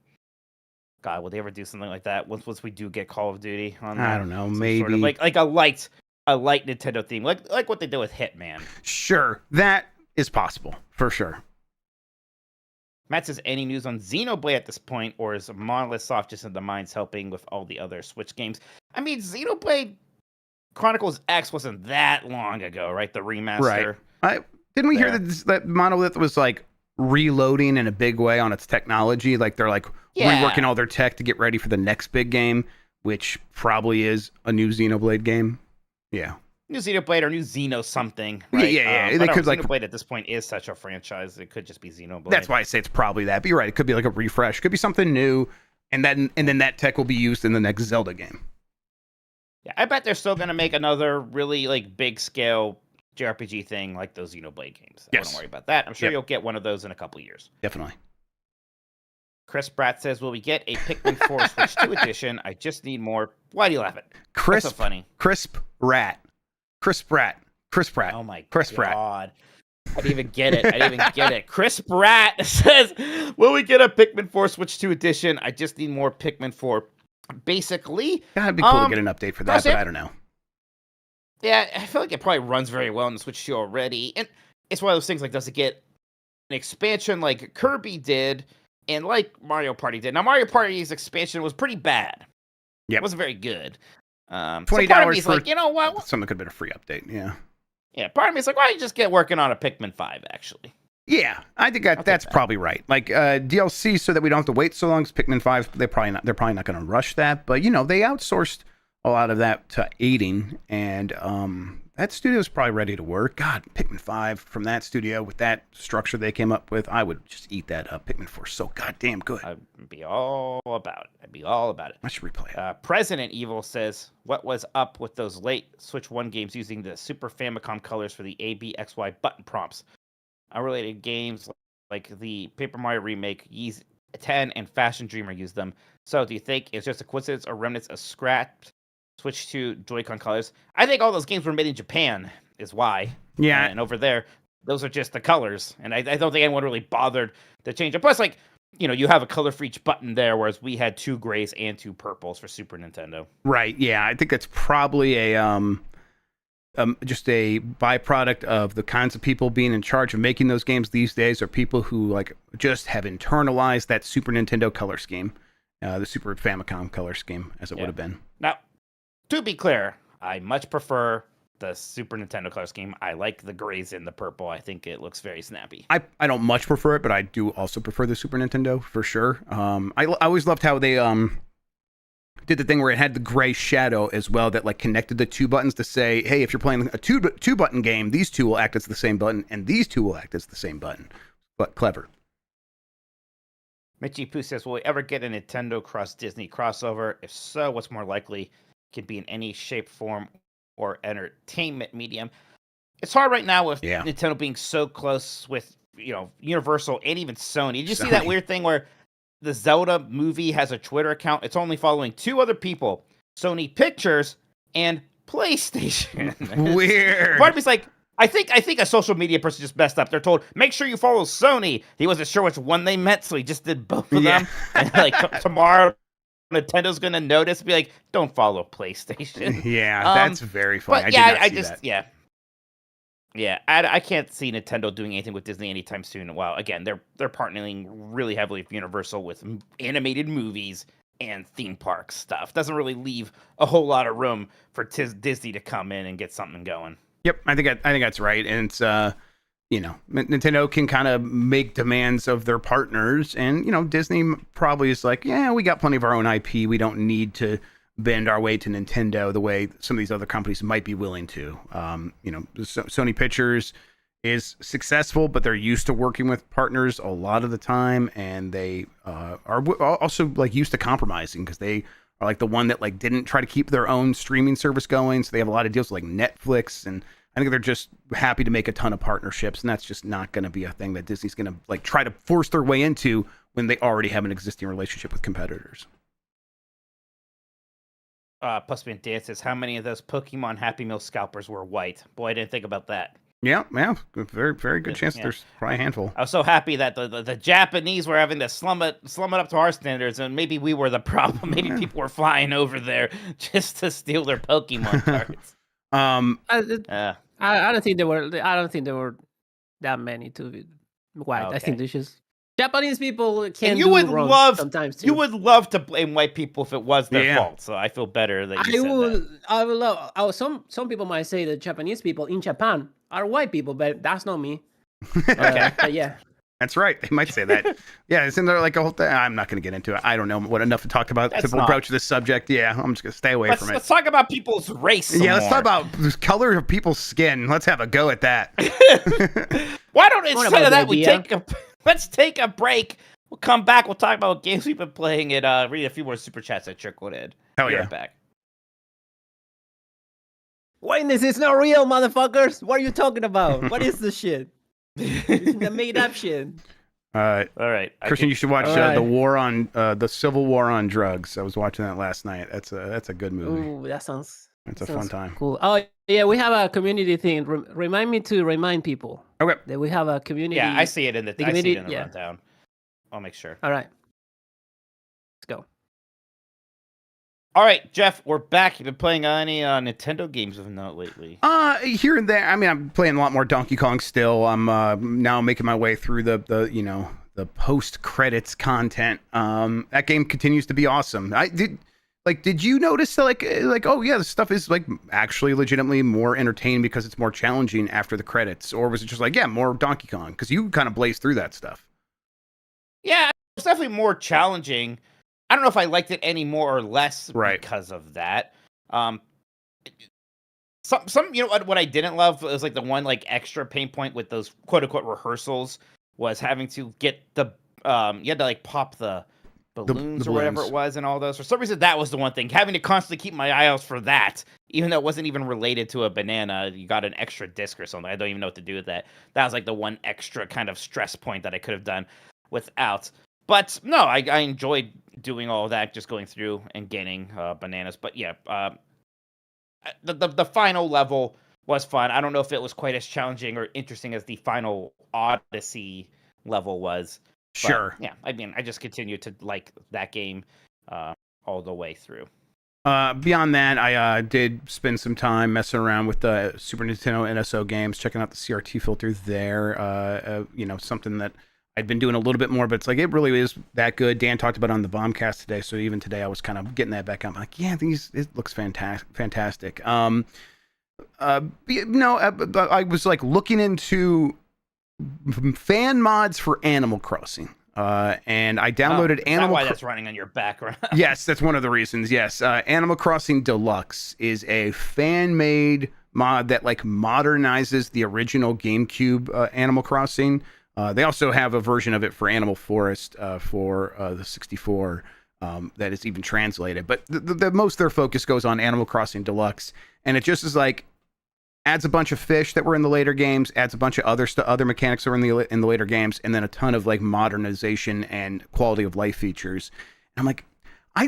Speaker 2: God, will they ever do something like that once we do get Call of Duty on that?
Speaker 3: I don't know, maybe
Speaker 2: sort of like a light Nintendo theme, like what they did with Hitman.
Speaker 3: Sure, that is possible for sure.
Speaker 2: Matt says, "Any news on Xenoblade at this point, or is Monolith Soft just in the minds helping with all the other Switch games?" I mean, Xenoblade Chronicles X wasn't that long ago, right? The remaster.
Speaker 3: Right. Didn't we hear that Monolith was like reloading in a big way on its technology? Like they're like reworking all their tech to get ready for the next big game, which probably is a new Xenoblade game. Yeah.
Speaker 2: New Xenoblade or new Xeno something, right?
Speaker 3: Yeah. They could
Speaker 2: Xenoblade at this point is such a franchise; it could just be Xenoblade.
Speaker 3: That's why I say it's probably that. But you're right; it could be like a refresh, could be something new, and then that tech will be used in the next Zelda game.
Speaker 2: Yeah, I bet they're still gonna make another really like big scale JRPG thing like those Xenoblade games. I wouldn't worry about that. I'm sure you'll get one of those in a couple years.
Speaker 3: Definitely.
Speaker 2: Chris Pratt says, "Will we get a Pikmin 4 Switch 2 edition? I just need more." Why do you laugh at?
Speaker 3: Chris,
Speaker 2: so funny.
Speaker 3: Chris Pratt.
Speaker 2: Oh my
Speaker 3: Chris
Speaker 2: God.
Speaker 3: Pratt.
Speaker 2: I didn't even get it. Chris Pratt says, "Will we get a Pikmin 4 Switch 2 edition? I just need more Pikmin 4." Basically,
Speaker 3: it'd be cool to get an update for that, but I don't know.
Speaker 2: Yeah, I feel like it probably runs very well on the Switch 2 already, and it's one of those things like, does it get an expansion like Kirby did and like Mario Party did? Now, Mario Party's expansion was pretty bad.
Speaker 3: Yeah,
Speaker 2: it wasn't very good.
Speaker 3: $20 for
Speaker 2: like, you know what?
Speaker 3: Something could have been a free update.
Speaker 2: Yeah, part of me is like, why don't you just get working on a Pikmin 5, actually?
Speaker 3: Yeah, I think that's probably right. Like DLC, so that we don't have to wait so long. Because Pikmin 5, they're probably not going to rush that. But they outsourced a lot of that to Aiding, and that studio's probably ready to work. God, Pikmin 5 from that studio with that structure they came up with, I would just eat that up. Pikmin 4 is so goddamn good.
Speaker 2: I'd be all about it.
Speaker 3: I should replay it.
Speaker 2: President Evil says, "What was up with those late Switch 1 games using the Super Famicom colors for the A, B, X, Y button prompts? Unrelated games like the Paper Mario remake, Ys 10, and Fashion Dreamer use them. So do you think it's just a coincidence or remnants of scrapped Switch 2 Joy-Con colors?" I think all those games were made in Japan, is Y.
Speaker 3: Yeah.
Speaker 2: And over there, those are just the colors. And I don't think anyone really bothered to change it. Plus, like, you have a color for each button there, whereas we had 2 grays and 2 purples for Super Nintendo.
Speaker 3: Right. Yeah. I think that's probably just a byproduct of the kinds of people being in charge of making those games these days are people who like just have internalized that Super Nintendo color scheme, the Super Famicom color scheme, as it would have been.
Speaker 2: Now, to be clear, I much prefer the Super Nintendo color scheme. I like the grays and the purple. I think it looks very snappy.
Speaker 3: I don't much prefer it, but I do also prefer the Super Nintendo for sure. I always loved how they did the thing where it had the gray shadow as well that like connected the 2 buttons to say, hey, if you're playing a two button game, these 2 will act as the same button and these 2 will act as the same button. But clever.
Speaker 2: Mitchy Poo says, will we ever get a Nintendo cross Disney crossover? If so, what's more likely? Can be in any shape, form, or entertainment medium. It's hard right now with Nintendo being so close with, Universal and even Sony. Did you see that weird thing where the Zelda movie has a Twitter account? It's only following 2 other people, Sony Pictures and PlayStation.
Speaker 3: Weird.
Speaker 2: Part of me's like, I think a social media person just messed up. They're told, make sure you follow Sony. He wasn't sure which one they meant, so he just did both of them. And like tomorrow, Nintendo's gonna notice and be like, don't follow PlayStation.
Speaker 3: Yeah, that's very funny.
Speaker 2: But I can't see Nintendo doing anything with Disney anytime soon. Well, again, they're partnering really heavily with Universal with animated movies and theme park stuff. Doesn't really leave a whole lot of room for Disney to come in and get something going.
Speaker 3: Yep, I think that's right, and it's Nintendo can kind of make demands of their partners, and Disney probably is like, yeah, we got plenty of our own IP. We don't need to bend our way to Nintendo the way some of these other companies might be willing to. Sony Pictures is successful, but they're used to working with partners a lot of the time, and they are also like used to compromising because they are like the one that like didn't try to keep their own streaming service going, so they have a lot of deals with like Netflix, and I think they're just happy to make a ton of partnerships, and that's just not going to be a thing that Disney's going to like try to force their way into when they already have an existing relationship with competitors.
Speaker 2: Pussman Dan says, how many of those Pokemon Happy Meal scalpers were white? Boy, I didn't think about that.
Speaker 3: Yeah, very, very good chance. There's probably a handful.
Speaker 2: I was so happy that the Japanese were having to slum it up to our standards, and maybe we were the problem. Maybe people were flying over there just to steal their Pokemon cards.
Speaker 4: I don't think there were that many to be white. Okay. I think there's just Japanese people can do wrong sometimes too.
Speaker 2: You would love to blame white people if it was their fault. So I feel better that you said that.
Speaker 4: I would love. Some people might say that Japanese people in Japan are white people, but that's not me.
Speaker 2: Okay.
Speaker 4: Yeah.
Speaker 3: That's right. They might say that. Yeah, isn't there like a whole thing? I'm not going to get into it. I don't know what enough to talk about to approach this subject. Yeah, I'm just going to stay away from it.
Speaker 2: Let's talk about people's race.
Speaker 3: Let's talk about the color of people's skin. Let's have a go at that.
Speaker 2: Why don't instead of that let's take a break. We'll come back. We'll talk about games we've been playing and read a few more super chats that trickled in.
Speaker 3: Hell yeah.
Speaker 2: Right back.
Speaker 4: Wayne, this is not real, motherfuckers. What are you talking about? What is this shit? The made up shit.
Speaker 3: All
Speaker 2: right,
Speaker 3: Christian, you should watch the Civil War on Drugs. I was watching that last night. That's a good movie.
Speaker 4: Ooh, that's
Speaker 3: a fun time.
Speaker 4: Cool. Oh yeah, we have a community thing. Remind me to remind people.
Speaker 3: Okay.
Speaker 4: That we have a community.
Speaker 2: Yeah, I see it in the rundown. I'll make sure.
Speaker 4: All right. Let's go.
Speaker 2: All right, Jeff, we're back. You've been playing any Nintendo games of note lately?
Speaker 3: Here and there. I mean, I'm playing a lot more Donkey Kong still. I'm now making my way through the post credits content. That game continues to be awesome. Did you notice that oh yeah, this stuff is like actually legitimately more entertaining because it's more challenging after the credits, or was it just like more Donkey Kong? Because you kind of blazed through that stuff.
Speaker 2: Yeah, it's definitely more challenging. I don't know if I liked it any more or less because of that. Some what I didn't love was like the one like extra pain point with those quote unquote rehearsals was having to get the you had to like pop the balloons or whatever it was and all those. For some reason that was the one thing. Having to constantly keep my eye out for that, even though it wasn't even related to a banana. You got an extra disc or something. I don't even know what to do with that. That was like the one extra kind of stress point that I could have done without. But no, I enjoyed doing all of that, just going through and getting bananas. But yeah, the final level was fun. I don't know if it was quite as challenging or interesting as the final Odyssey level was.
Speaker 3: Sure.
Speaker 2: But, yeah, I mean, I just continue to like that game all the way through.
Speaker 3: Beyond that, I did spend some time messing around with the Super Nintendo NSO games, checking out the CRT filter there. Something that I'd been doing a little bit more, but it's like, it really is that good. Dan talked about it on the Bombcast today, so even today I was kind of getting that back up. I'm like, yeah, it looks fantastic. I was like looking into fan mods for Animal Crossing. And I downloaded Animal.
Speaker 2: Why that's running on your background?
Speaker 3: Yes, that's one of the reasons. Yes, Animal Crossing Deluxe is a fan-made mod that like modernizes the original GameCube Animal Crossing. They also have a version of it for Animal Forest for the 64 that is even translated. But the most their focus goes on Animal Crossing Deluxe, and it just is like adds a bunch of fish that were in the later games, adds a bunch of other mechanics that were in the later games, and then a ton of like modernization and quality of life features. And I'm like, I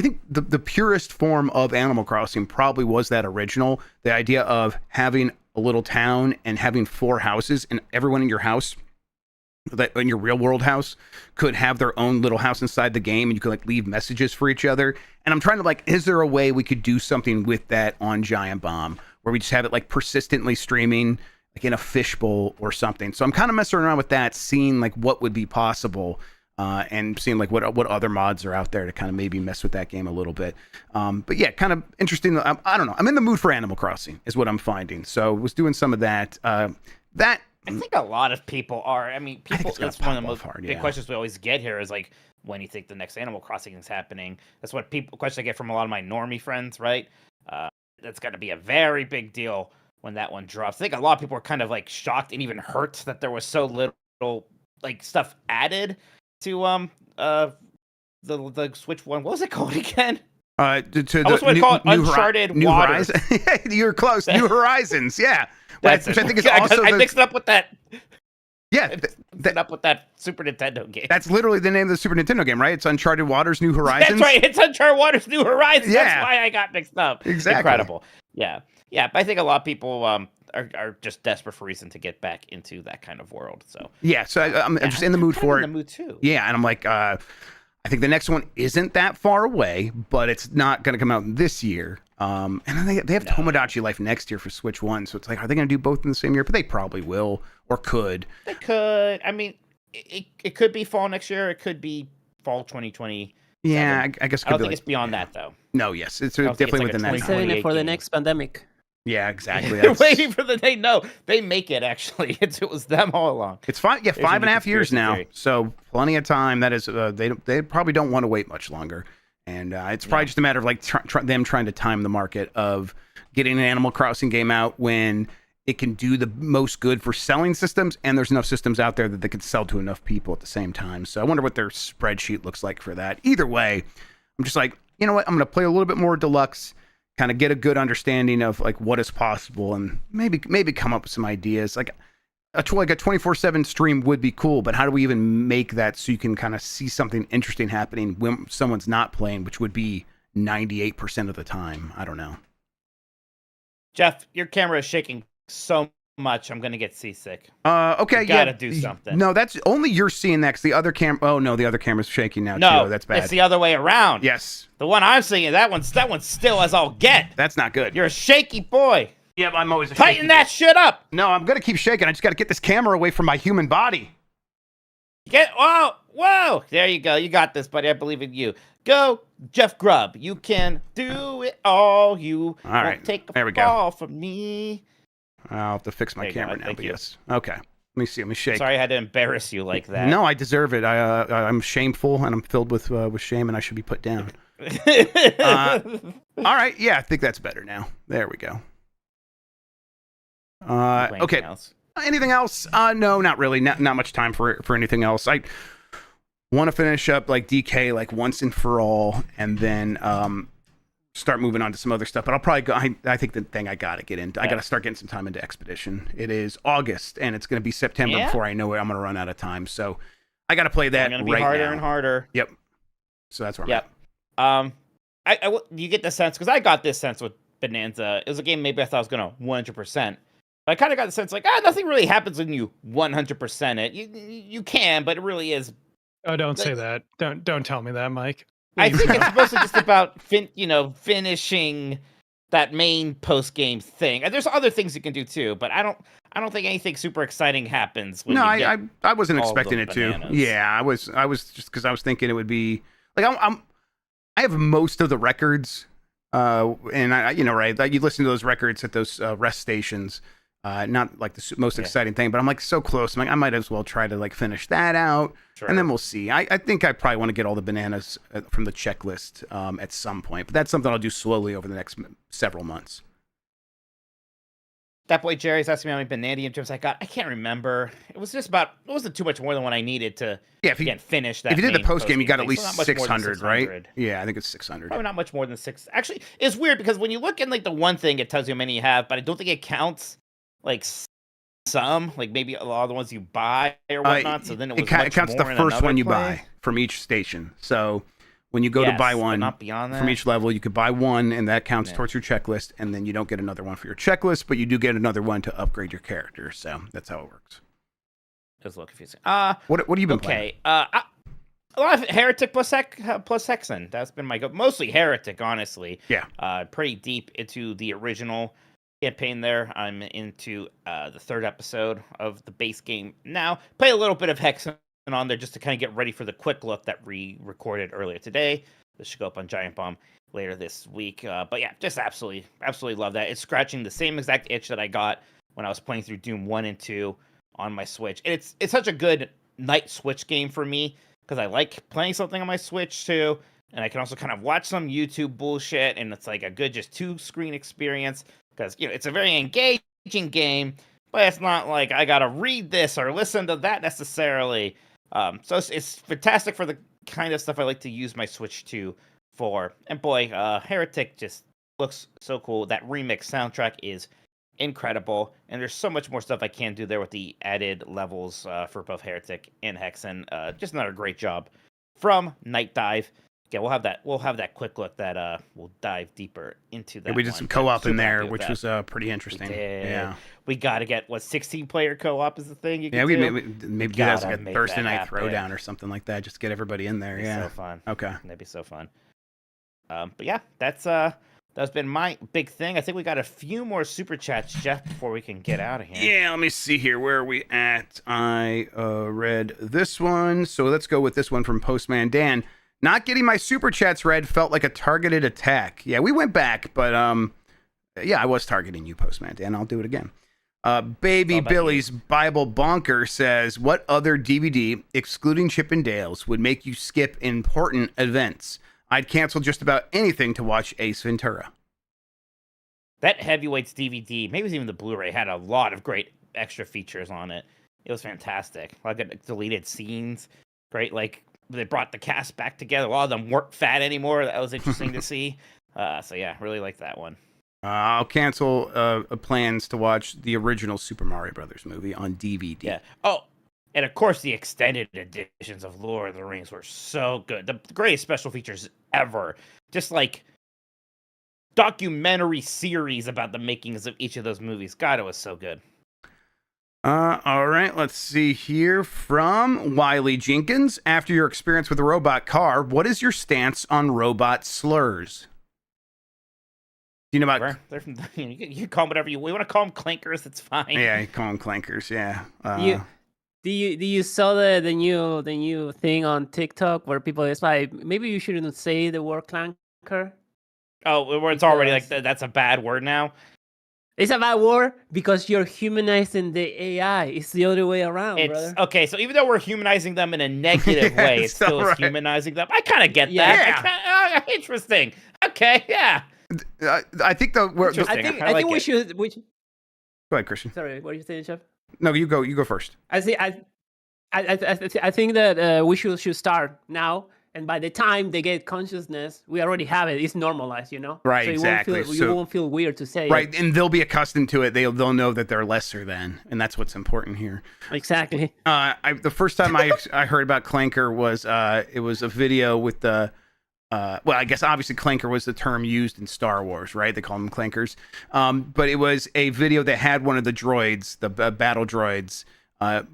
Speaker 3: think the purest form of Animal Crossing probably was that original. The idea of having a little town and having 4 houses, and everyone in your house, that in your real world house, could have their own little house inside the game, and you could like leave messages for each other. And I'm trying to like, is there a way we could do something with that on Giant Bomb, where we just have it like persistently streaming like in a fishbowl or something? So I'm kind of messing around with that, seeing like what would be possible, and seeing like what other mods are out there to kind of maybe mess with that game a little bit. But yeah, kind of interesting. I don't know. I'm in the mood for Animal Crossing is what I'm finding. So was doing some of that. I
Speaker 2: think a lot of people are. I mean, that's one of the most big
Speaker 3: yeah.
Speaker 2: questions we always get here is like, when do you think the next Animal Crossing is happening? That's what question I get from a lot of my normie friends, right? That's going to be a very big deal when that one drops. I think a lot of people are kind of like shocked and even hurt that there was so little like stuff added to the Switch one. What was it called again?
Speaker 3: I
Speaker 2: was going to call it Uncharted Waters.
Speaker 3: You're close. New Horizons, yeah.
Speaker 2: Which
Speaker 3: I think it's also
Speaker 2: I mixed it up with that.
Speaker 3: Yeah,
Speaker 2: up with that Super Nintendo game.
Speaker 3: That's literally the name of the Super Nintendo game, right? It's Uncharted Waters, New Horizons.
Speaker 2: That's right. It's Uncharted Waters, New Horizons.
Speaker 3: Yeah.
Speaker 2: That's why I got mixed up.
Speaker 3: Exactly.
Speaker 2: Incredible. Yeah. But I think a lot of people are just desperate for reason to get back into that kind of world. So
Speaker 3: yeah. So I'm just in the mood for it.
Speaker 2: In the mood too.
Speaker 3: Yeah, and I'm like, I think the next one isn't that far away, but it's not going to come out this year. And they have Tomodachi Life next year for Switch 1, so it's like, are they going to do both in the same year? But they probably will, or could.
Speaker 2: They could. I mean, it could be fall next year. It could be fall 2020.
Speaker 3: Yeah, I guess.
Speaker 2: I don't think it's beyond that, though.
Speaker 3: No, yes, it's definitely within that.
Speaker 4: Saving it for the next pandemic.
Speaker 3: Yeah, exactly.
Speaker 2: They're waiting for the day. No, they make it. Actually, it was them all along.
Speaker 3: It's fine. Yeah, 5.5 years now, so plenty of time. That is, they probably don't want to wait much longer. And it's probably just a matter of like them trying to time the market of getting an Animal Crossing game out when it can do the most good for selling systems, and there's enough systems out there that they can sell to enough people at the same time. So I wonder what their spreadsheet looks like for that. Either way, I'm just like, you know what? I'm going to play a little bit more Deluxe, kind of get a good understanding of like what is possible, and maybe come up with some ideas. Like a 24/7 stream would be cool, but how do we even make that so you can kind of see something interesting happening when someone's not playing, which would be 98% of the time? I don't know.
Speaker 2: Jeff, your camera is shaking so much, I'm gonna get seasick.
Speaker 3: Okay,
Speaker 2: you gotta do something.
Speaker 3: No, that's only you're seeing that, 'cause the other oh no, the other camera's shaking now too. That's bad.
Speaker 2: It's the other way around.
Speaker 3: Yes.
Speaker 2: The one I'm seeing, that one's still as I'll get.
Speaker 3: That's not good.
Speaker 2: You're a shaky boy.
Speaker 3: Yeah, I'm always a
Speaker 2: Tighten that shit up.
Speaker 3: No, I'm gonna keep shaking. I just gotta get this camera away from my human body.
Speaker 2: Whoa! There you go. You got this, buddy. I believe in you. Go, Jeff Grubb. You can do it all. You won't take a fall from me.
Speaker 3: I'll have to fix my camera now. But yes. Okay. Let me see. Let me shake.
Speaker 2: Sorry I had to embarrass you like that.
Speaker 3: No, I deserve it. I'm shameful, and I'm filled with shame, and I should be put down. All right. Yeah, I think that's better now. There we go. Okay. Anything else? No, not really. Not much time for anything else. I want to finish up like DK like once and for all, and then start moving on to some other stuff. But I'll probably go. I think the thing I gotta get into. I gotta start getting some time into Expedition. It is August, and it's gonna be September before I know it. I'm gonna run out of time. So I gotta play that.
Speaker 2: It's gonna be harder and harder.
Speaker 3: Yep. So that's where I'm at.
Speaker 2: You get the sense, because I got this sense with Bonanza. It was a game maybe I thought I was gonna 100%. But I kind of got the sense like, nothing really happens when you 100% it. You can, but it really is.
Speaker 5: Oh, don't say that. Don't tell me that, Mike.
Speaker 2: I
Speaker 5: Please
Speaker 2: think
Speaker 5: no.
Speaker 2: it's mostly just about finishing that main post game thing. And there's other things you can do too, but I don't think anything super exciting happens. When
Speaker 3: I wasn't
Speaker 2: all
Speaker 3: expecting
Speaker 2: the
Speaker 3: it
Speaker 2: bananas.
Speaker 3: to. Yeah, I was just because I was thinking it would be like I have most of the records, and I right, like you listen to those records at those rest stations. Not like the most exciting thing, but I'm like so close. I'm like, I might as well try to like finish that out, and then we'll see. I think I probably want to get all the bananas from the checklist at some point, but that's something I'll do slowly over the next several months.
Speaker 2: That boy Jerry's asking me how many banana gems I got. I can't remember. It was just about. It wasn't too much more than what I needed to finish that.
Speaker 3: If you did the post game, you got at
Speaker 2: thing,
Speaker 3: least
Speaker 2: so
Speaker 3: 600, right? Yeah, I think it's 600.
Speaker 2: Probably not much more than 6. Actually, it's weird because when you look in like the one thing, it tells you how many you have, but I don't think it counts like some, like maybe a lot of the ones you buy or whatnot. So then it
Speaker 3: counts the first one you buy from each station. So when you go to buy one
Speaker 2: not beyond that.
Speaker 3: from each level, you could buy one, and that counts towards your checklist. And then you don't get another one for your checklist, but you do get another one to upgrade your character. So that's how it works.
Speaker 2: It was a little confusing.
Speaker 3: What have you been playing?
Speaker 2: A lot of Heretic plus Hexen. That's been my go. Mostly Heretic, honestly.
Speaker 3: Yeah.
Speaker 2: Pretty deep into the original campaign there. I'm into the 3rd episode of the base game now. Play a little bit of Hexen on there just to kind of get ready for the quick look that we recorded earlier today. This should go up on Giant Bomb later this week. But yeah, just absolutely love that. It's scratching the same exact itch that I got when I was playing through Doom 1 and 2 on my Switch. And it's such a good night Switch game for me because I like playing something on my Switch too. And I can also kind of watch some YouTube bullshit, and it's like a good just 2-screen experience because it's a very engaging game, but it's not like I gotta read this or listen to that necessarily. So it's fantastic for the kind of stuff I like to use my Switch to for. And boy, Heretic just looks so cool. That remix soundtrack is incredible, and there's so much more stuff I can do there with the added levels for both Heretic and Hexen. Just another great job from Night Dive. Yeah, we'll have that quick look that we'll dive deeper into that.
Speaker 3: Yeah, we did some co-op in there, which was pretty interesting.
Speaker 2: Yeah, we got to get 16-player co-op is the thing. You can
Speaker 3: we
Speaker 2: do.
Speaker 3: maybe do that like a Thursday night throwdown or something like that. Just get everybody in there.
Speaker 2: That'd be so fun.
Speaker 3: Okay,
Speaker 2: that'd be so fun. But yeah, that's been my big thing. I think we got a few more super chats, Jeff, before we can get out of here.
Speaker 3: Yeah, let me see here. Where are we at? I read this one, so let's go with this one from Postman Dan. Not getting my super chats read felt like a targeted attack. Yeah, we went back, but yeah, I was targeting you, Postman Dan. I'll do it again. Baby Billy's Bible Bonker says, what other DVD, excluding Chip and Dale's, would make you skip important events? I'd cancel just about anything to watch Ace Ventura.
Speaker 2: That Heavyweights DVD, maybe it was even the Blu-ray, had a lot of great extra features on it. It was fantastic. Like deleted scenes, great, like they brought the cast back together. A lot of them weren't fat anymore. That was interesting to see. So yeah, really like that one.
Speaker 3: I'll cancel plans to watch the original Super Mario Brothers movie on DVD.
Speaker 2: Yeah. Oh, and of course the extended editions of Lord of the Rings were so good. The greatest special features ever. Just like documentary series about the makings of each of those movies. God, it was so good.
Speaker 3: All right, let's see here from Wiley Jenkins. After your experience with the robot car, what is your stance on robot slurs? Do you know about?
Speaker 2: You can call them whatever you want to call them. Clankers, it's fine.
Speaker 3: Yeah, you call them clankers. Yeah.
Speaker 4: Do you saw the new thing on TikTok where people is like, maybe you shouldn't say the word clanker?
Speaker 2: Oh, where it's already like that's a bad word now.
Speaker 4: It's a bad word because you're humanizing the AI. It's the other way around, brother.
Speaker 2: Okay, so even though we're humanizing them in a negative way, it's still right. Humanizing them. I kind of get that. Yeah. Interesting. Okay, yeah.
Speaker 3: I think
Speaker 4: I think we should.
Speaker 3: Go ahead, Christian.
Speaker 4: Sorry, what are you saying, Chef?
Speaker 3: No, you go. You go first.
Speaker 4: I think that we should start now. And by the time they get consciousness, we already have it. It's normalized,
Speaker 3: Right,
Speaker 4: so
Speaker 3: exactly.
Speaker 4: You won't feel weird to say
Speaker 3: right,
Speaker 4: it.
Speaker 3: And they'll be accustomed to it. They'll know that they're lesser than, and that's what's important here.
Speaker 4: Exactly.
Speaker 3: The first time I heard about clanker was it was a video with the well, I guess obviously clanker was the term used in Star Wars, right? They call them clankers. But it was a video that had one of the droids, the battle droids,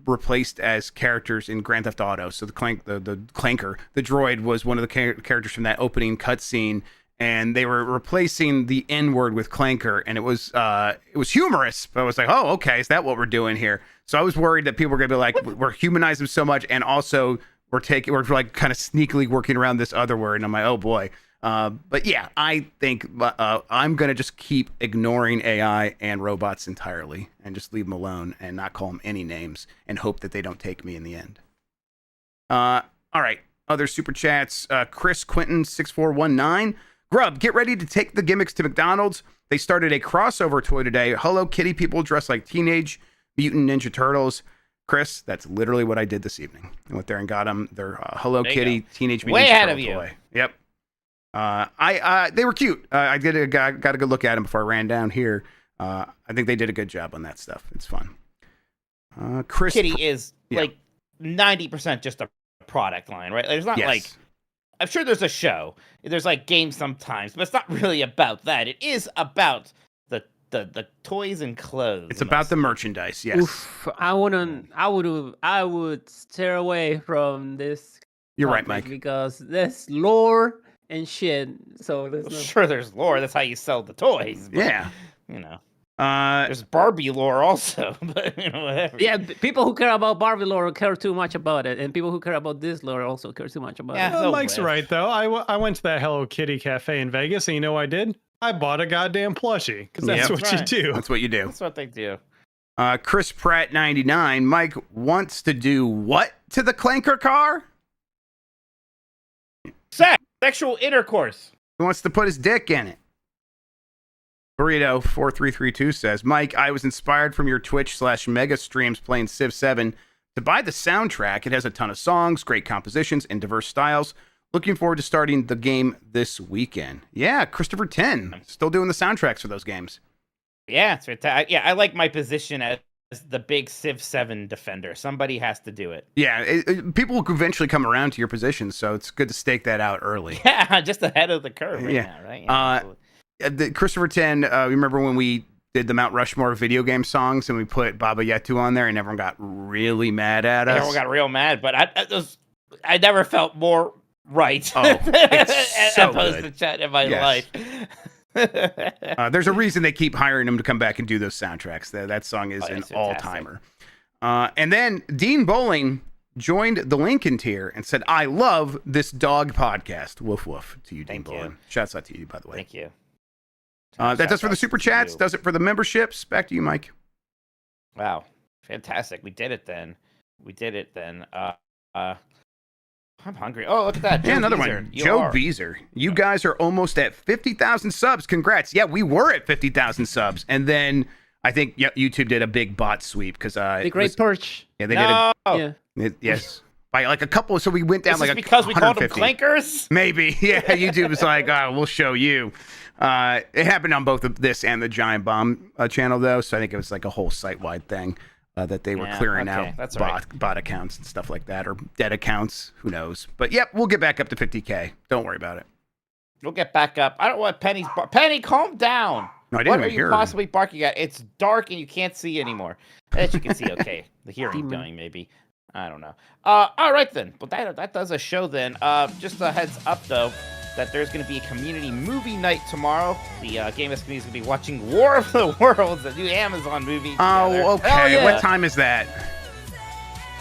Speaker 3: replaced as characters in Grand Theft Auto. So the clanker, the droid was one of the characters from that opening cutscene, and they were replacing the N-word with clanker, and it was humorous. But I was like, oh, okay, is that what we're doing here? So I was worried that people were gonna be like, we're humanizing them so much, and also we're like kind of sneakily working around this other word, and I'm like, oh boy. But yeah, I think I'm gonna just keep ignoring AI and robots entirely, and just leave them alone and not call them any names, and hope that they don't take me in the end. All right, other super chats. Chris Quinton 6419. Grubb, get ready to take the gimmicks to McDonald's. They started a crossover toy today. Hello Kitty people dressed like Teenage Mutant Ninja Turtles. Chris, that's literally what I did this evening. I went there and got them their Hello Kitty Teenage Mutant Ninja Turtle toy. Yep. They were cute. I got a good look at them before I ran down here. I think they did a good job on that stuff. It's fun. Chris
Speaker 2: Kitty is like 90% just a product line, right? There's not like, I'm sure there's a show. There's like games sometimes, but it's not really about that. It is about the toys and clothes.
Speaker 3: It's about the merchandise. Yes.
Speaker 4: Oof, I would steer away from this.
Speaker 3: You're right, Mike.
Speaker 4: Because there's lore and shit. So
Speaker 2: there's lore. That's how you sell the toys. But,
Speaker 3: yeah.
Speaker 2: You know. There's Barbie lore also, but whatever.
Speaker 4: Yeah, people who care about Barbie lore care too much about it, and people who care about this lore also care too much about it.
Speaker 5: Well, Mike's right though. I went to that Hello Kitty cafe in Vegas, and you know what I did? I bought a goddamn plushie because that's what you do.
Speaker 3: That's what you do.
Speaker 2: That's what they do.
Speaker 3: Chris Pratt 99. Mike wants to do what to the clanker car?
Speaker 2: Sexual intercourse.
Speaker 3: He wants to put his dick in it. Burrito 4332 says, Mike, I was inspired from your Twitch/Mega streams playing Civ 7 to buy the soundtrack. It has a ton of songs, great compositions, and diverse styles. Looking forward to starting the game this weekend. Yeah, Christopher 10 still doing the soundtracks for those games.
Speaker 2: Yeah, it's fantastic. Yeah, I like my position as the big Civ 7 defender. Somebody has to do it.
Speaker 3: Yeah, people will eventually come around to your position, so it's good to stake that out early.
Speaker 2: Yeah, just ahead of the curve now, right? Yeah,
Speaker 3: the Christopher 10, remember when we did the Mount Rushmore video game songs and we put Baba Yetu on there and everyone got really mad at us?
Speaker 2: Everyone got real mad, but I never felt more right
Speaker 3: it's so
Speaker 2: opposed
Speaker 3: good.
Speaker 2: to chat in my life.
Speaker 3: There's a reason they keep hiring him to come back and do those soundtracks. That song is an all-timer. And then Dean Bowling joined the Lincoln tier and said, I love this dog podcast. Woof woof to you, Dean Bowling. Shouts out to you, by the way.
Speaker 2: Thank you.
Speaker 3: That does for the super chats. Does it for the memberships. Back to you, Mike.
Speaker 2: Wow. Fantastic. We did it then. I'm hungry. Oh, look at that.
Speaker 3: Yeah, another one. Joe Beezer. You guys are almost at 50,000 subs. Congrats. Yeah, we were at 50,000 subs. And then I think YouTube did a big bot sweep because
Speaker 4: the Great Torch.
Speaker 3: Yeah, they did. Yes. By like a couple. So we went down like
Speaker 2: because we called them clankers?
Speaker 3: Maybe. Yeah, YouTube was like, we'll show you. It happened on both of this and the Giant Bomb channel, though. So I think it was like a whole site-wide thing. That they were clearing out bot accounts and stuff like that, or dead accounts. Who knows? But yep, we'll get back up to 50K. Don't worry about it.
Speaker 2: We'll get back up. I don't want Penny's Penny, calm down.
Speaker 3: No, I didn't
Speaker 2: what are you possibly barking at? It's dark and you can't see anymore. That you can see okay. The hearing going maybe. I don't know. All right then. Well, that does a show then. Just a heads up though, that there's going to be a community movie night tomorrow. The Game S community is going to be watching War of the Worlds, the new Amazon movie. Together.
Speaker 3: Oh, okay. Yeah. What time is that?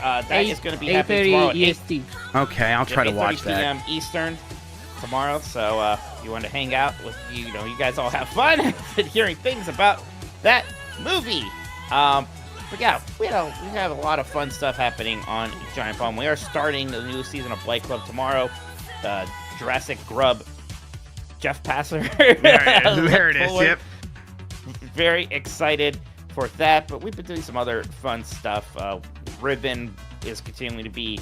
Speaker 2: That is going to be happening tomorrow at
Speaker 4: 8:30 EST.
Speaker 3: Okay, I'll try to watch that.
Speaker 2: 8:30 p.m. Eastern tomorrow. So if you want to hang out with you guys all have fun and hearing things about that movie. But yeah, we have a lot of fun stuff happening on Giant Bomb. We are starting the new season of Blight Club tomorrow. Jurassic Grubb, Jeff Passer.
Speaker 3: There it is. Yep.
Speaker 2: Very excited for that, but we've been doing some other fun stuff. Riven is continuing to be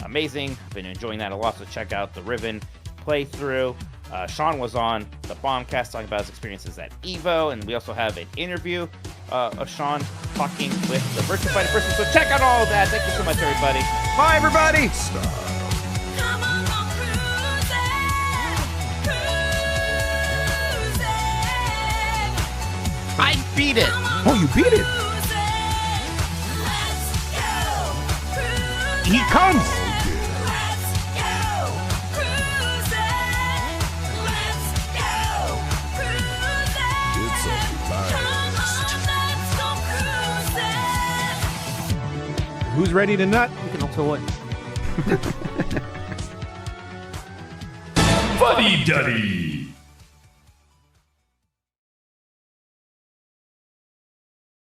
Speaker 2: amazing. I've been enjoying that a lot, so check out the Riven playthrough. Sean was on the Bombcast talking about his experiences at EVO, and we also have an interview of Sean talking with the Virtua Fighter person, so check out all of that. Thank you so much, everybody.
Speaker 3: Bye, everybody.
Speaker 2: beat it.
Speaker 3: Oh, you beat it.
Speaker 2: He comes.
Speaker 6: Who's ready to nut?
Speaker 4: You can also watch.
Speaker 7: Fuddy Duddy.